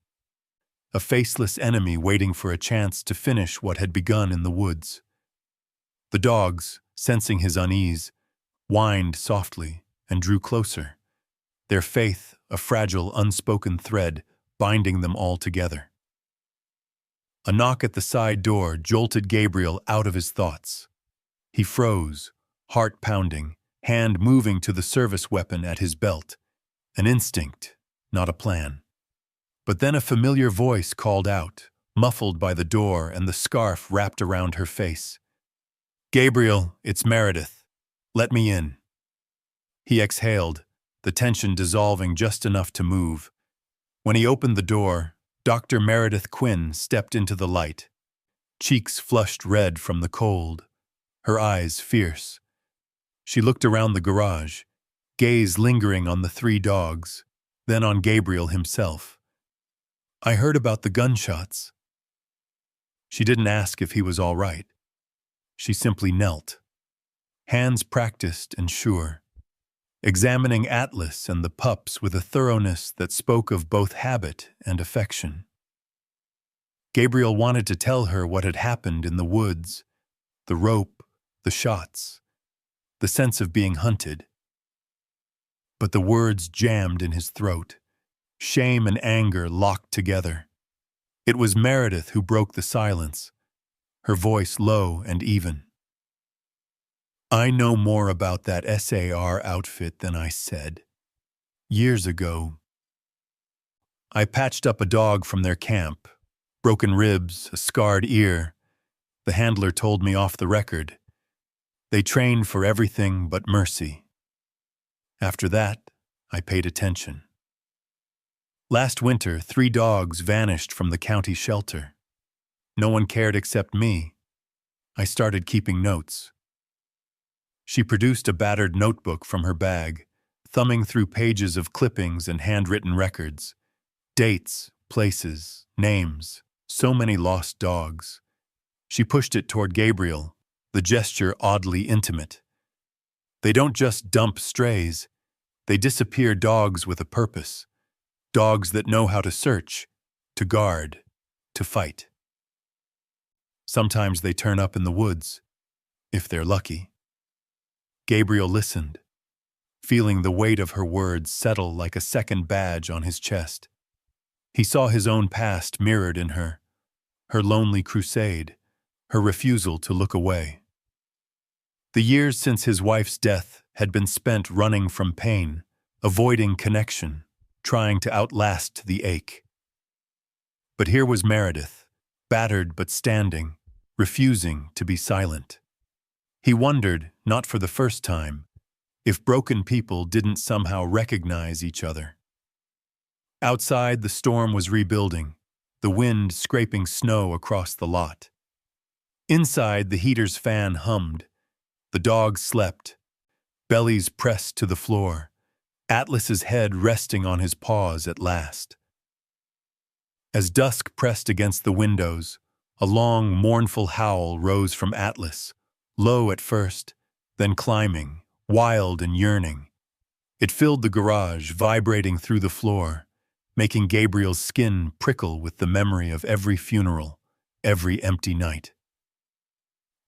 a faceless enemy waiting for a chance to finish what had begun in the woods. The dogs, sensing his unease, whined softly and drew closer, their faith a fragile, unspoken thread binding them all together. A knock at the side door jolted Gabriel out of his thoughts. He froze, heart pounding, hand moving to the service weapon at his belt, an instinct, not a plan. But then a familiar voice called out, muffled by the door and the scarf wrapped around her face. "Gabriel, it's Meredith. Let me in." He exhaled, the tension dissolving just enough to move. When he opened the door, Dr. Meredith Quinn stepped into the light, cheeks flushed red from the cold, her eyes fierce. She looked around the garage, gaze lingering on the 3 dogs, then on Gabriel himself. "I heard about the gunshots." She didn't ask if he was all right. She simply knelt, hands practiced and sure, examining Atlas and the pups with a thoroughness that spoke of both habit and affection. Gabriel wanted to tell her what had happened in the woods, the rope, the shots, the sense of being hunted. But the words jammed in his throat, shame and anger locked together. It was Meredith who broke the silence, her voice low and even. "I know more about that SAR outfit than I said. Years ago, I patched up a dog from their camp, broken ribs, a scarred ear. The handler told me off the record. They trained for everything but mercy. After that, I paid attention. Last winter, 3 dogs vanished from the county shelter. No one cared except me. I started keeping notes." She produced a battered notebook from her bag, thumbing through pages of clippings and handwritten records. Dates, places, names, so many lost dogs. She pushed it toward Gabriel, the gesture oddly intimate. They don't just dump strays. They disappear dogs with a purpose. Dogs that know how to search, to guard, to fight. Sometimes they turn up in the woods, if they're lucky. Gabriel listened, feeling the weight of her words settle like a second badge on his chest. He saw his own past mirrored in her lonely crusade, her refusal to look away. The years since his wife's death had been spent running from pain, avoiding connection, trying to outlast the ache. But here was Meredith, battered but standing, refusing to be silent. He wondered, not for the first time, if broken people didn't somehow recognize each other. Outside, the storm was rebuilding, the wind scraping snow across the lot. Inside, the heater's fan hummed. The dogs slept, bellies pressed to the floor, Atlas's head resting on his paws at last. As dusk pressed against the windows, a long, mournful howl rose from Atlas, low at first, then climbing, wild and yearning. It filled the garage, vibrating through the floor, making Gabriel's skin prickle with the memory of every funeral, every empty night.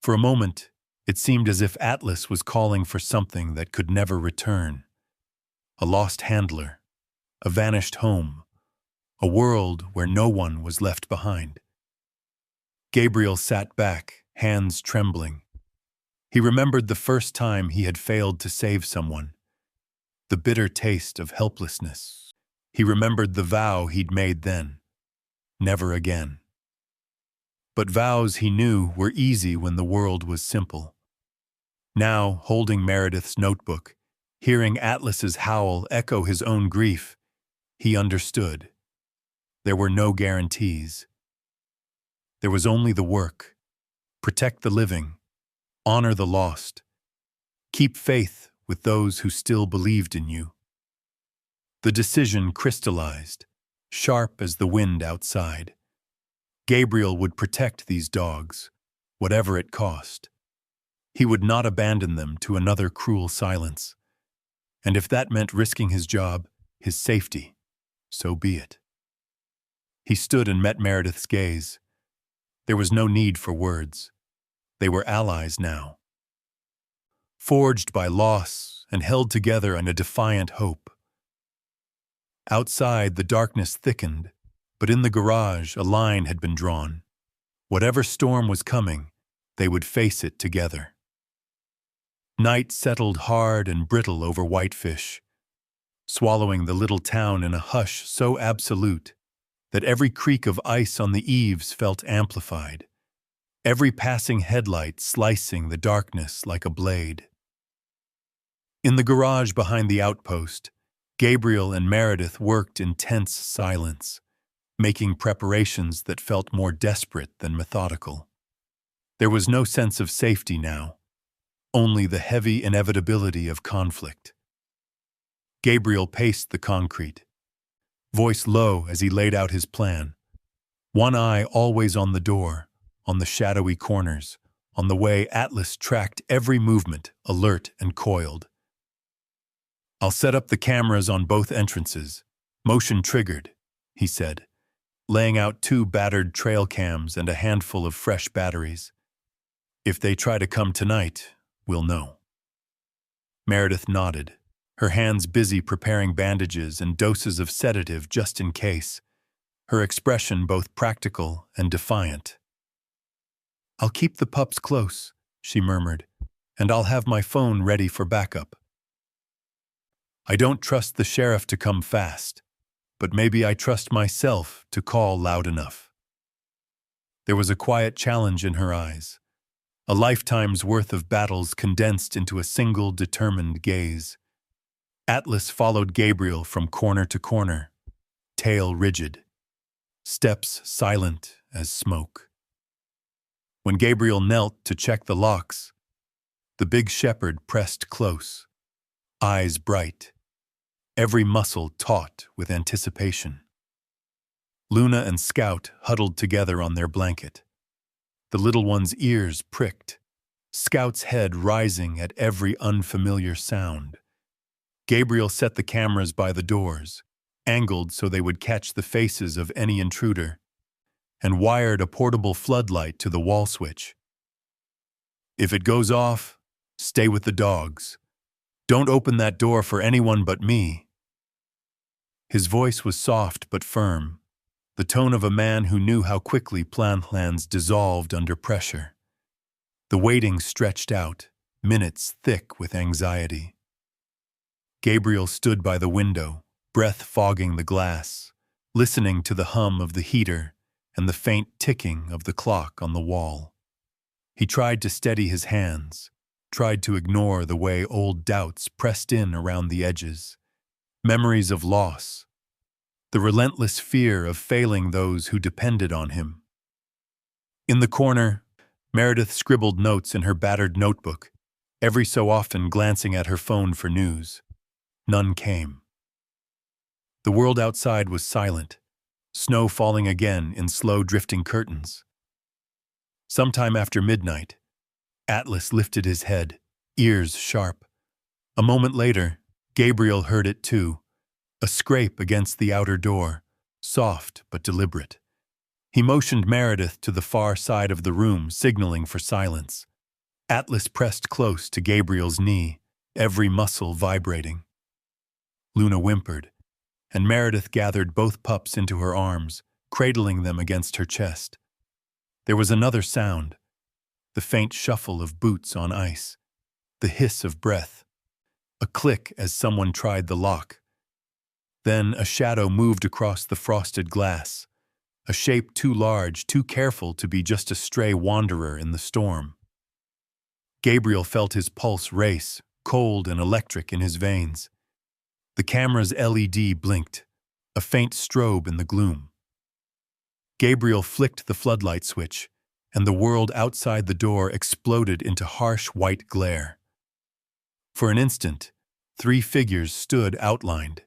For a moment, it seemed as if Atlas was calling for something that could never return. A lost handler, a vanished home, a world where no one was left behind. Gabriel sat back, hands trembling. He remembered the first time he had failed to save someone, the bitter taste of helplessness. He remembered the vow he'd made then, never again. But vows, he knew, were easy when the world was simple. Now, holding Meredith's notebook, hearing Atlas's howl echo his own grief, he understood. There were no guarantees. There was only the work. Protect the living, honor the lost, keep faith with those who still believed in you. The decision crystallized, sharp as the wind outside. Gabriel would protect these dogs, whatever it cost. He would not abandon them to another cruel silence. And if that meant risking his job, his safety, so be it. He stood and met Meredith's gaze. There was no need for words. They were allies now. Forged by loss and held together in a defiant hope. Outside, the darkness thickened, but in the garage, a line had been drawn. Whatever storm was coming, they would face it together. Night settled hard and brittle over Whitefish, swallowing the little town in a hush so absolute that every creak of ice on the eaves felt amplified, every passing headlight slicing the darkness like a blade. In the garage behind the outpost, Gabriel and Meredith worked in tense silence, making preparations that felt more desperate than methodical. There was no sense of safety now, only the heavy inevitability of conflict. Gabriel paced the concrete, voice low as he laid out his plan, one eye always on the door, on the shadowy corners, on the way Atlas tracked every movement, alert and coiled. "I'll set up the cameras on both entrances, motion triggered," he said, laying out 2 battered trail cams and a handful of fresh batteries. "If they try to come tonight, we'll know." Meredith nodded, her hands busy preparing bandages and doses of sedative just in case, her expression both practical and defiant. "I'll keep the pups close," she murmured, "and I'll have my phone ready for backup. I don't trust the sheriff to come fast, but maybe I trust myself to call loud enough." There was a quiet challenge in her eyes, a lifetime's worth of battles condensed into a single determined gaze. Atlas followed Gabriel from corner to corner, tail rigid, steps silent as smoke. When Gabriel knelt to check the locks, the big shepherd pressed close, eyes bright, every muscle taut with anticipation. Luna and Scout huddled together on their blanket, the little one's ears pricked, Scout's head rising at every unfamiliar sound. Gabriel set the cameras by the doors, angled so they would catch the faces of any intruder, and wired a portable floodlight to the wall switch. "If it goes off, stay with the dogs. Don't open that door for anyone but me." His voice was soft but firm, the tone of a man who knew how quickly plans dissolved under pressure. The waiting stretched out, minutes thick with anxiety. Gabriel stood by the window, breath fogging the glass, listening to the hum of the heater and the faint ticking of the clock on the wall. He tried to steady his hands, tried to ignore the way old doubts pressed in around the edges, memories of loss, the relentless fear of failing those who depended on him. In the corner, Meredith scribbled notes in her battered notebook, every so often glancing at her phone for news. None came. The world outside was silent, snow falling again in slow drifting curtains. Sometime after midnight, Atlas lifted his head, ears sharp. A moment later, Gabriel heard it too, a scrape against the outer door, soft but deliberate. He motioned Meredith to the far side of the room, signaling for silence. Atlas pressed close to Gabriel's knee, every muscle vibrating. Luna whimpered, and Meredith gathered both pups into her arms, cradling them against her chest. There was another sound, the faint shuffle of boots on ice, the hiss of breath, a click as someone tried the lock. Then a shadow moved across the frosted glass, a shape too large, too careful to be just a stray wanderer in the storm. Gabriel felt his pulse race, cold and electric in his veins. The camera's LED blinked, a faint strobe in the gloom. Gabriel flicked the floodlight switch, and the world outside the door exploded into harsh white glare. For an instant, 3 figures stood outlined,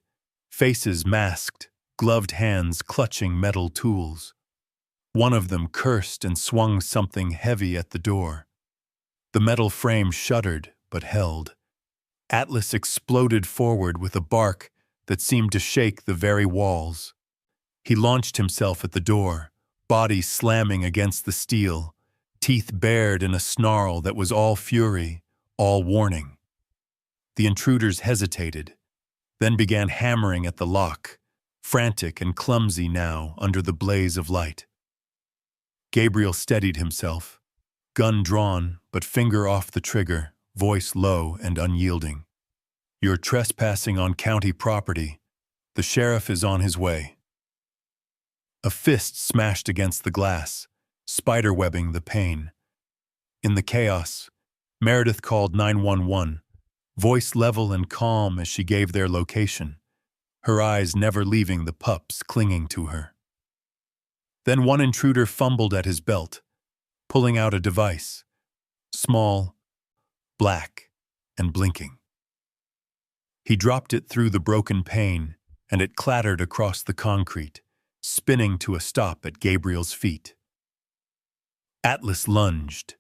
faces masked, gloved hands clutching metal tools. One of them cursed and swung something heavy at the door. The metal frame shuddered but held. Atlas exploded forward with a bark that seemed to shake the very walls. He launched himself at the door, body slamming against the steel, teeth bared in a snarl that was all fury, all warning. The intruders hesitated, then began hammering at the lock, frantic and clumsy now under the blaze of light. Gabriel steadied himself, gun drawn but finger off the trigger, voice low and unyielding. "You're trespassing on county property. The sheriff is on his way." A fist smashed against the glass, spiderwebbing the pane. In the chaos, Meredith called 911, voice level and calm as she gave their location, her eyes never leaving the pups clinging to her. Then one intruder fumbled at his belt, pulling out a device, small, black, and blinking. He dropped it through the broken pane, and it clattered across the concrete, spinning to a stop at Gabriel's feet. Atlas lunged,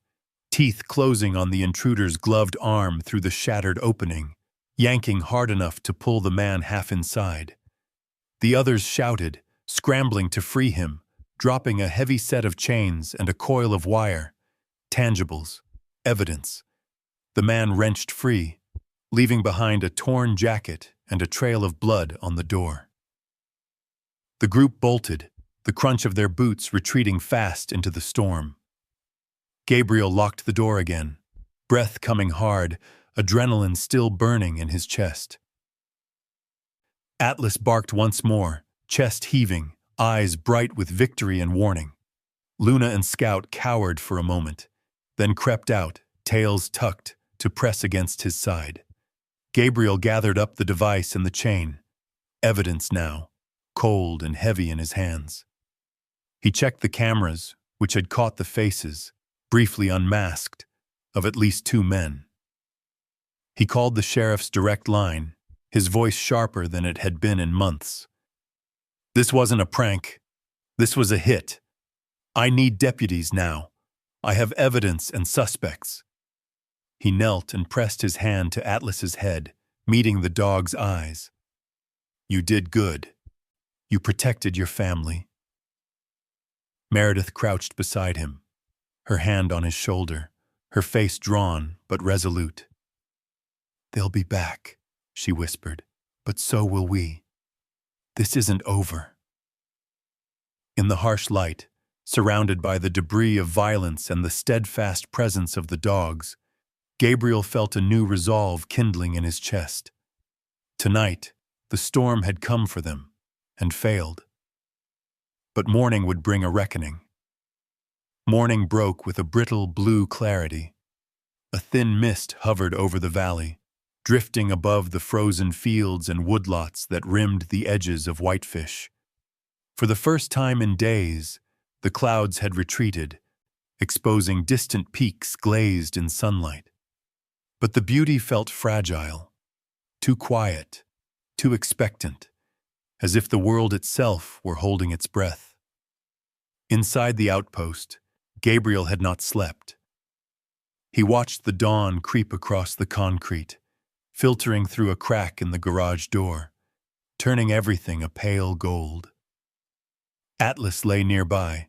teeth closing on the intruder's gloved arm through the shattered opening, yanking hard enough to pull the man half inside. The others shouted, scrambling to free him, dropping a heavy set of chains and a coil of wire. Tangibles, evidence. The man wrenched free, leaving behind a torn jacket and a trail of blood on the door. The group bolted, the crunch of their boots retreating fast into the storm. Gabriel locked the door again, breath coming hard, adrenaline still burning in his chest. Atlas barked once more, chest heaving, eyes bright with victory and warning. Luna and Scout cowered for a moment, then crept out, tails tucked, to press against his side. Gabriel gathered up the device and the chain, evidence now, cold and heavy in his hands. He checked the cameras, which had caught the faces, briefly unmasked, of at least 2 men. He called the sheriff's direct line, his voice sharper than it had been in months. "This wasn't a prank. This was a hit. I need deputies now. I have evidence and suspects." He knelt and pressed his hand to Atlas's head, meeting the dog's eyes. "You did good. You protected your family." Meredith crouched beside him, her hand on his shoulder, her face drawn but resolute. "They'll be back," she whispered, "but so will we. This isn't over." In the harsh light, surrounded by the debris of violence and the steadfast presence of the dogs, Gabriel felt a new resolve kindling in his chest. Tonight, the storm had come for them, and failed. But morning would bring a reckoning. Morning broke with a brittle blue clarity. A thin mist hovered over the valley, drifting above the frozen fields and woodlots that rimmed the edges of Whitefish. For the first time in days, the clouds had retreated, exposing distant peaks glazed in sunlight. But the beauty felt fragile, too quiet, too expectant, as if the world itself were holding its breath. Inside the outpost, Gabriel had not slept. He watched the dawn creep across the concrete, filtering through a crack in the garage door, turning everything a pale gold. Atlas lay nearby,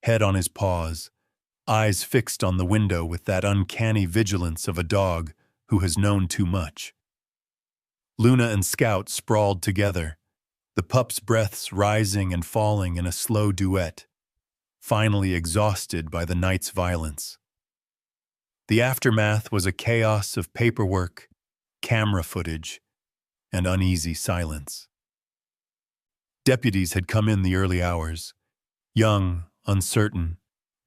head on his paws, eyes fixed on the window with that uncanny vigilance of a dog who has known too much. Luna and Scout sprawled together, the pup's breaths rising and falling in a slow duet, finally exhausted by the night's violence. The aftermath was a chaos of paperwork, camera footage, and uneasy silence. Deputies had come in the early hours, young, uncertain,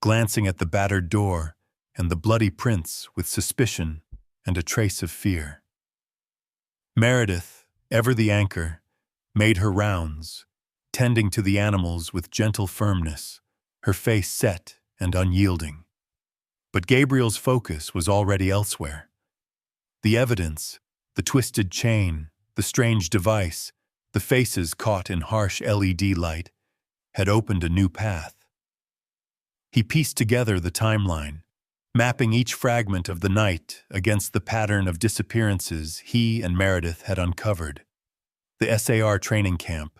glancing at the battered door and the bloody prints with suspicion and a trace of fear. Meredith, ever the anchor, made her rounds, tending to the animals with gentle firmness, her face set and unyielding. But Gabriel's focus was already elsewhere. The evidence, the twisted chain, the strange device, the faces caught in harsh LED light, had opened a new path. He pieced together the timeline, mapping each fragment of the night against the pattern of disappearances he and Meredith had uncovered. The SAR training camp,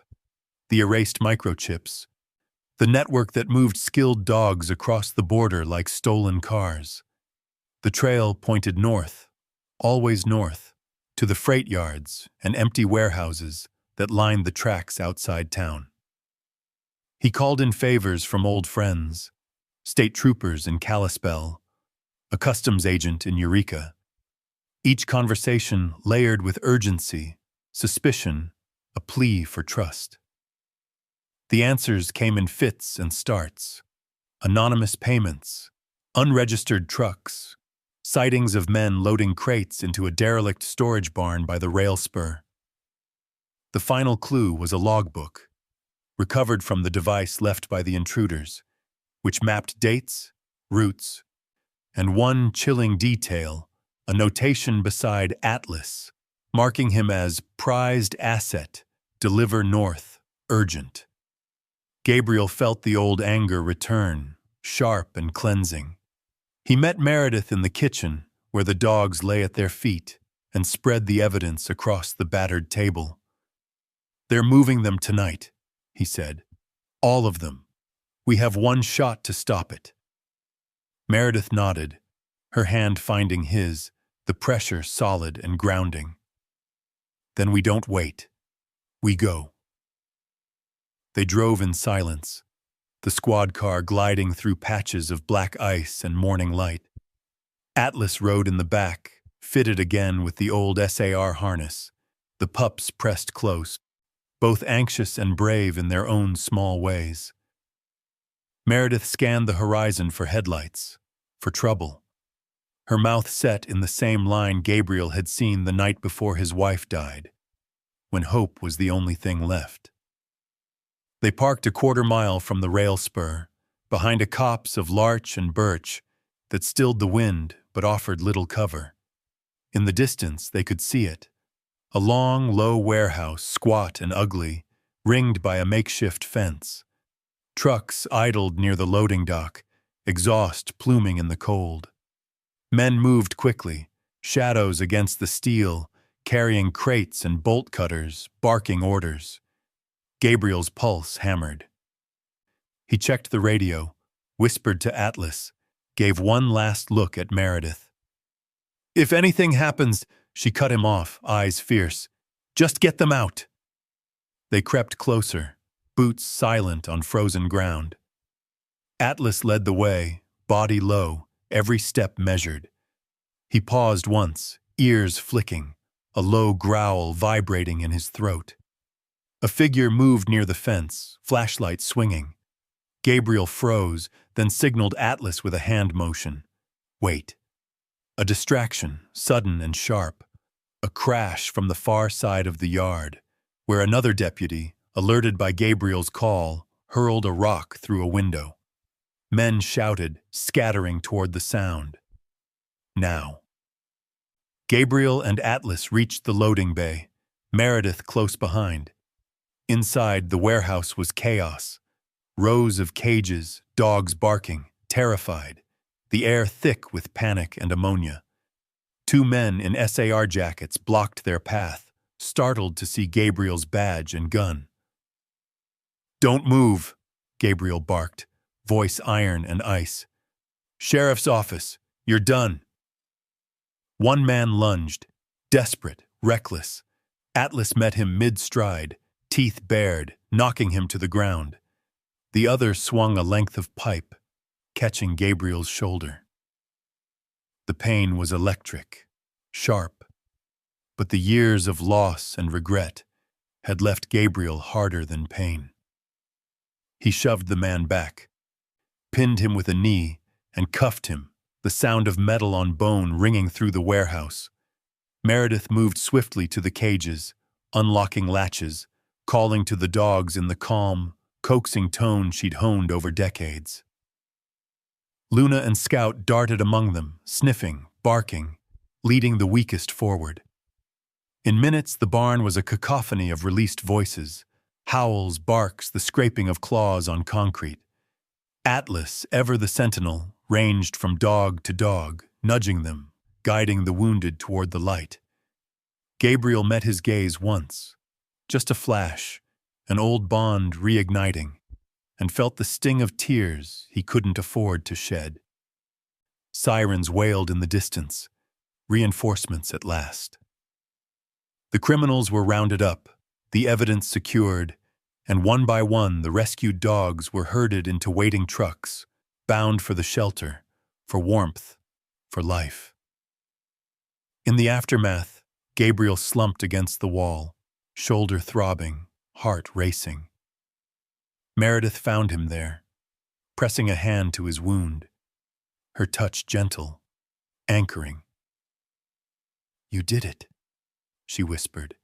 the erased microchips, the network that moved skilled dogs across the border like stolen cars. The trail pointed north, always north, to the freight yards and empty warehouses that lined the tracks outside town. He called in favors from old friends, state troopers in Kalispell, a customs agent in Eureka. Each conversation layered with urgency, suspicion, a plea for trust. The answers came in fits and starts: anonymous payments, unregistered trucks, sightings of men loading crates into a derelict storage barn by the rail spur. The final clue was a logbook, recovered from the device left by the intruders, which mapped dates, routes, and one chilling detail, a notation beside Atlas, marking him as prized asset, deliver north, urgent. Gabriel felt the old anger return, sharp and cleansing. He met Meredith in the kitchen, where the dogs lay at their feet, and spread the evidence across the battered table. "They're moving them tonight," he said. "All of them. We have one shot to stop it." Meredith nodded, her hand finding his, the pressure solid and grounding. "Then we don't wait. We go." They drove in silence, the squad car gliding through patches of black ice and morning light. Atlas rode in the back, fitted again with the old SAR harness, the pups pressed close, both anxious and brave in their own small ways. Meredith scanned the horizon for headlights, for trouble, her mouth set in the same line Gabriel had seen the night before his wife died, when hope was the only thing left. They parked a quarter-mile from the rail spur, behind a copse of larch and birch that stilled the wind but offered little cover. In the distance they could see it, a long, low warehouse, squat and ugly, ringed by a makeshift fence. Trucks idled near the loading dock, exhaust pluming in the cold. Men moved quickly, shadows against the steel, carrying crates and bolt cutters, barking orders. Gabriel's pulse hammered. He checked the radio, whispered to Atlas, gave one last look at Meredith. "If anything happens, She cut him off, eyes fierce. "Just get them out!" They crept closer, boots silent on frozen ground. Atlas led the way, body low, every step measured. He paused once, ears flicking, a low growl vibrating in his throat. A figure moved near the fence, flashlight swinging. Gabriel froze, then signaled Atlas with a hand motion. Wait. A distraction, sudden and sharp. A crash from the far side of the yard, where another deputy, alerted by Gabriel's call, hurled a rock through a window. Men shouted, scattering toward the sound. Now. Gabriel and Atlas reached the loading bay, Meredith close behind. Inside, the warehouse was chaos. Rows of cages, dogs barking, terrified, the air thick with panic and ammonia. Two men in SAR jackets blocked their path, startled to see Gabriel's badge and gun. "Don't move," Gabriel barked, voice iron and ice. "Sheriff's office, you're done." One man lunged, desperate, reckless. Atlas met him mid-stride, teeth bared, knocking him to the ground. The other swung a length of pipe, catching Gabriel's shoulder. The pain was electric, sharp, but the years of loss and regret had left Gabriel harder than pain. He shoved the man back, pinned him with a knee, and cuffed him, the sound of metal on bone ringing through the warehouse. Meredith moved swiftly to the cages, unlocking latches, calling to the dogs in the calm, coaxing tone she'd honed over decades. Luna and Scout darted among them, sniffing, barking, leading the weakest forward. In minutes, the barn was a cacophony of released voices, howls, barks, the scraping of claws on concrete. Atlas, ever the sentinel, ranged from dog to dog, nudging them, guiding the wounded toward the light. Gabriel met his gaze once, just a flash, an old bond reigniting, and felt the sting of tears he couldn't afford to shed. Sirens wailed in the distance, reinforcements at last. The criminals were rounded up, the evidence secured, and one by one the rescued dogs were herded into waiting trucks, bound for the shelter, for warmth, for life. In the aftermath, Gabriel slumped against the wall, shoulder throbbing, heart racing. Meredith found him there, pressing a hand to his wound, her touch gentle, anchoring. "You did it," she whispered.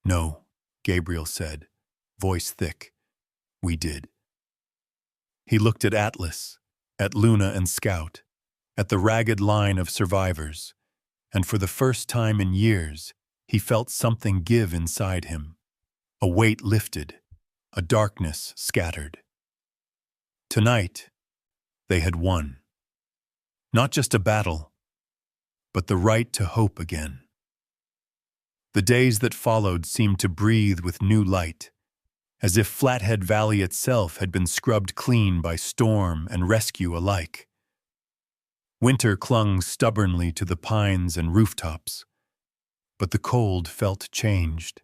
"No," Gabriel said, voice thick. "We did." He looked at Atlas, at Luna and Scout, at the ragged line of survivors, and for the first time in years, he felt something give inside him. A weight lifted, a darkness scattered. Tonight, they had won. Not just a battle, but the right to hope again. The days that followed seemed to breathe with new light, as if Flathead Valley itself had been scrubbed clean by storm and rescue alike. Winter clung stubbornly to the pines and rooftops, but the cold felt changed,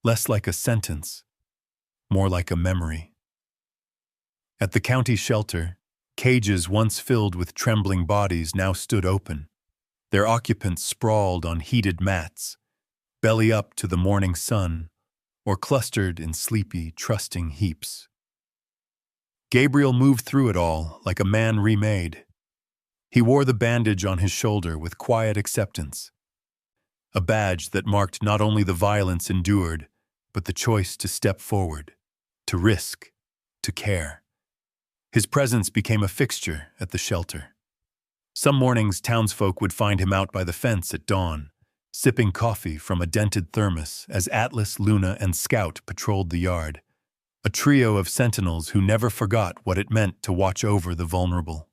less like a sentence, more like a memory. At the county shelter, cages once filled with trembling bodies now stood open, their occupants sprawled on heated mats, belly up to the morning sun, or clustered in sleepy, trusting heaps. Gabriel moved through it all like a man remade. He wore the bandage on his shoulder with quiet acceptance, a badge that marked not only the violence endured, but the choice to step forward, to risk, to care. His presence became a fixture at the shelter. Some mornings, townsfolk would find him out by the fence at dawn, sipping coffee from a dented thermos as Atlas, Luna, and Scout patrolled the yard, a trio of sentinels who never forgot what it meant to watch over the vulnerable.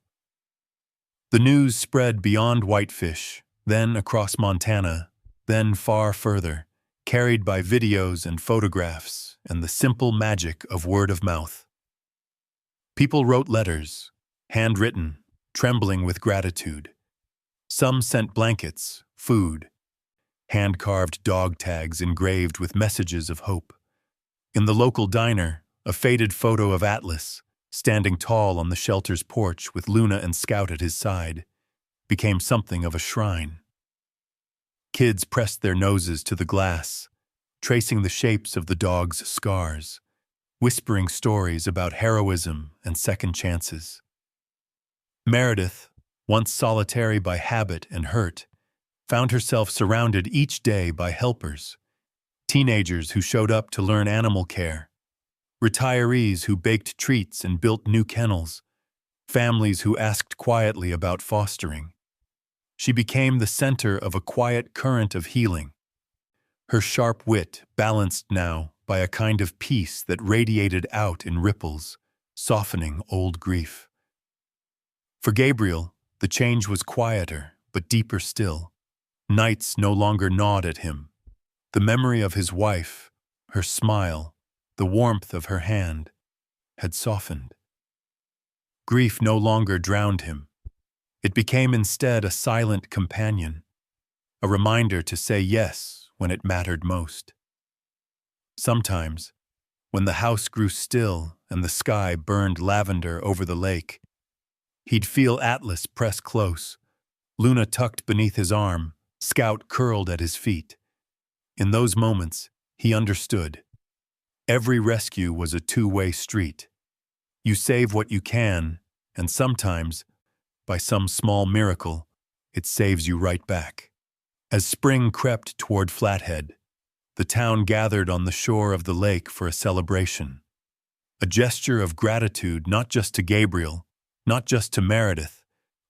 The news spread beyond Whitefish, then across Montana, then far further, carried by videos and photographs and the simple magic of word of mouth. People wrote letters, handwritten, trembling with gratitude. Some sent blankets, food, hand-carved dog tags engraved with messages of hope. In the local diner, a faded photo of Atlas, standing tall on the shelter's porch with Luna and Scout at his side, became something of a shrine. Kids pressed their noses to the glass, tracing the shapes of the dog's scars, whispering stories about heroism and second chances. Meredith, once solitary by habit and hurt, found herself surrounded each day by helpers, teenagers who showed up to learn animal care, retirees who baked treats and built new kennels, families who asked quietly about fostering. She became the center of a quiet current of healing, her sharp wit balanced now by a kind of peace that radiated out in ripples, softening old grief. For Gabriel, the change was quieter, but deeper still. Nights no longer gnawed at him. The memory of his wife, her smile, the warmth of her hand, had softened. Grief no longer drowned him. It became instead a silent companion, a reminder to say yes when it mattered most. Sometimes, when the house grew still and the sky burned lavender over the lake, he'd feel Atlas press close, Luna tucked beneath his arm, Scout curled at his feet. In those moments, he understood. Every rescue was a two-way street. You save what you can, and sometimes, by some small miracle, it saves you right back. As spring crept toward Flathead, the town gathered on the shore of the lake for a celebration. A gesture of gratitude not just to Gabriel, not just to Meredith,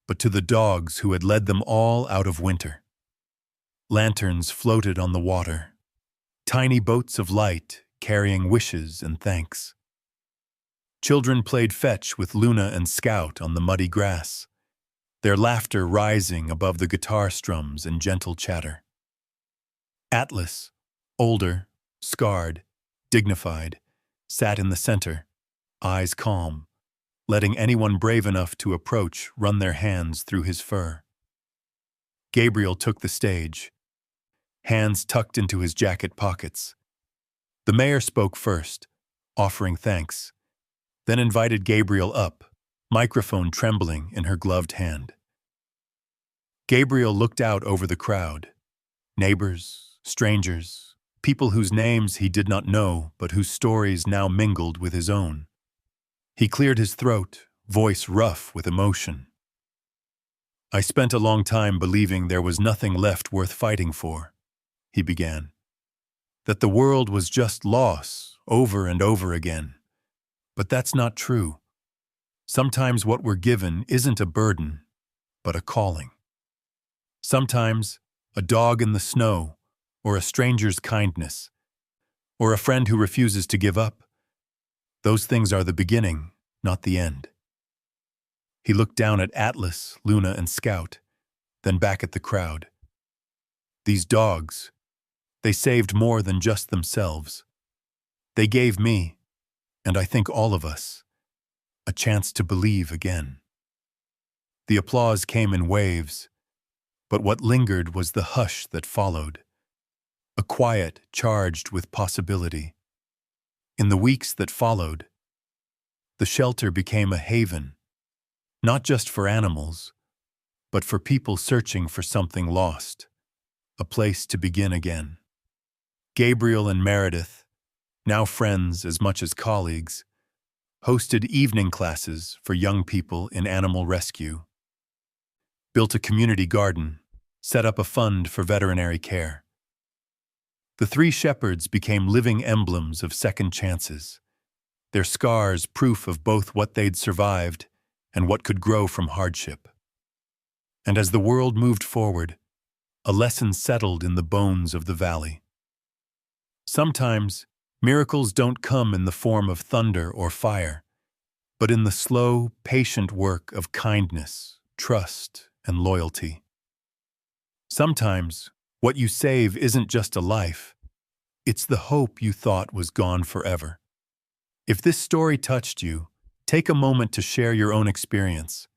but to the dogs who had led them all out of winter. Lanterns floated on the water, tiny boats of light carrying wishes and thanks. Children played fetch with Luna and Scout on the muddy grass, their laughter rising above the guitar strums and gentle chatter. Atlas, older, scarred, dignified, sat in the center, eyes calm, letting anyone brave enough to approach run their hands through his fur. Gabriel took the stage, hands tucked into his jacket pockets. The mayor spoke first, offering thanks, then invited Gabriel up, microphone trembling in her gloved hand. Gabriel looked out over the crowd, neighbors, strangers, people whose names he did not know but whose stories now mingled with his own. He cleared his throat, voice rough with emotion. "I spent a long time believing there was nothing left worth fighting for," he began. "That the world was just loss over and over again. But that's not true. Sometimes what we're given isn't a burden, but a calling. Sometimes a dog in the snow, or a stranger's kindness, or a friend who refuses to give up. Those things are the beginning, not the end." He looked down at Atlas, Luna, and Scout, then back at the crowd. These dogs, they saved more than just themselves. They gave me, and I think all of us, a chance to believe again. The applause came in waves, but what lingered was the hush that followed, a quiet charged with possibility. In the weeks that followed, the shelter became a haven, not just for animals, but for people searching for something lost, a place to begin again. Gabriel and Meredith, now friends as much as colleagues, hosted evening classes for young people in animal rescue, built a community garden, set up a fund for veterinary care. The three shepherds became living emblems of second chances, their scars proof of both what they'd survived and what could grow from hardship. And as the world moved forward, a lesson settled in the bones of the valley. Sometimes, miracles don't come in the form of thunder or fire, but in the slow, patient work of kindness, trust, and loyalty. Sometimes, what you save isn't just a life, it's the hope you thought was gone forever. If this story touched you, take a moment to share your own experience.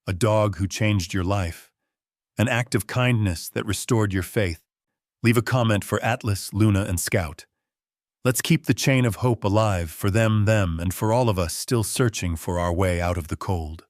A dog who changed your life, An act of kindness that restored your faith? Leave a comment for Atlas, Luna, and Scout. Let's keep the chain of hope alive for them, and for all of us still searching for our way out of the cold.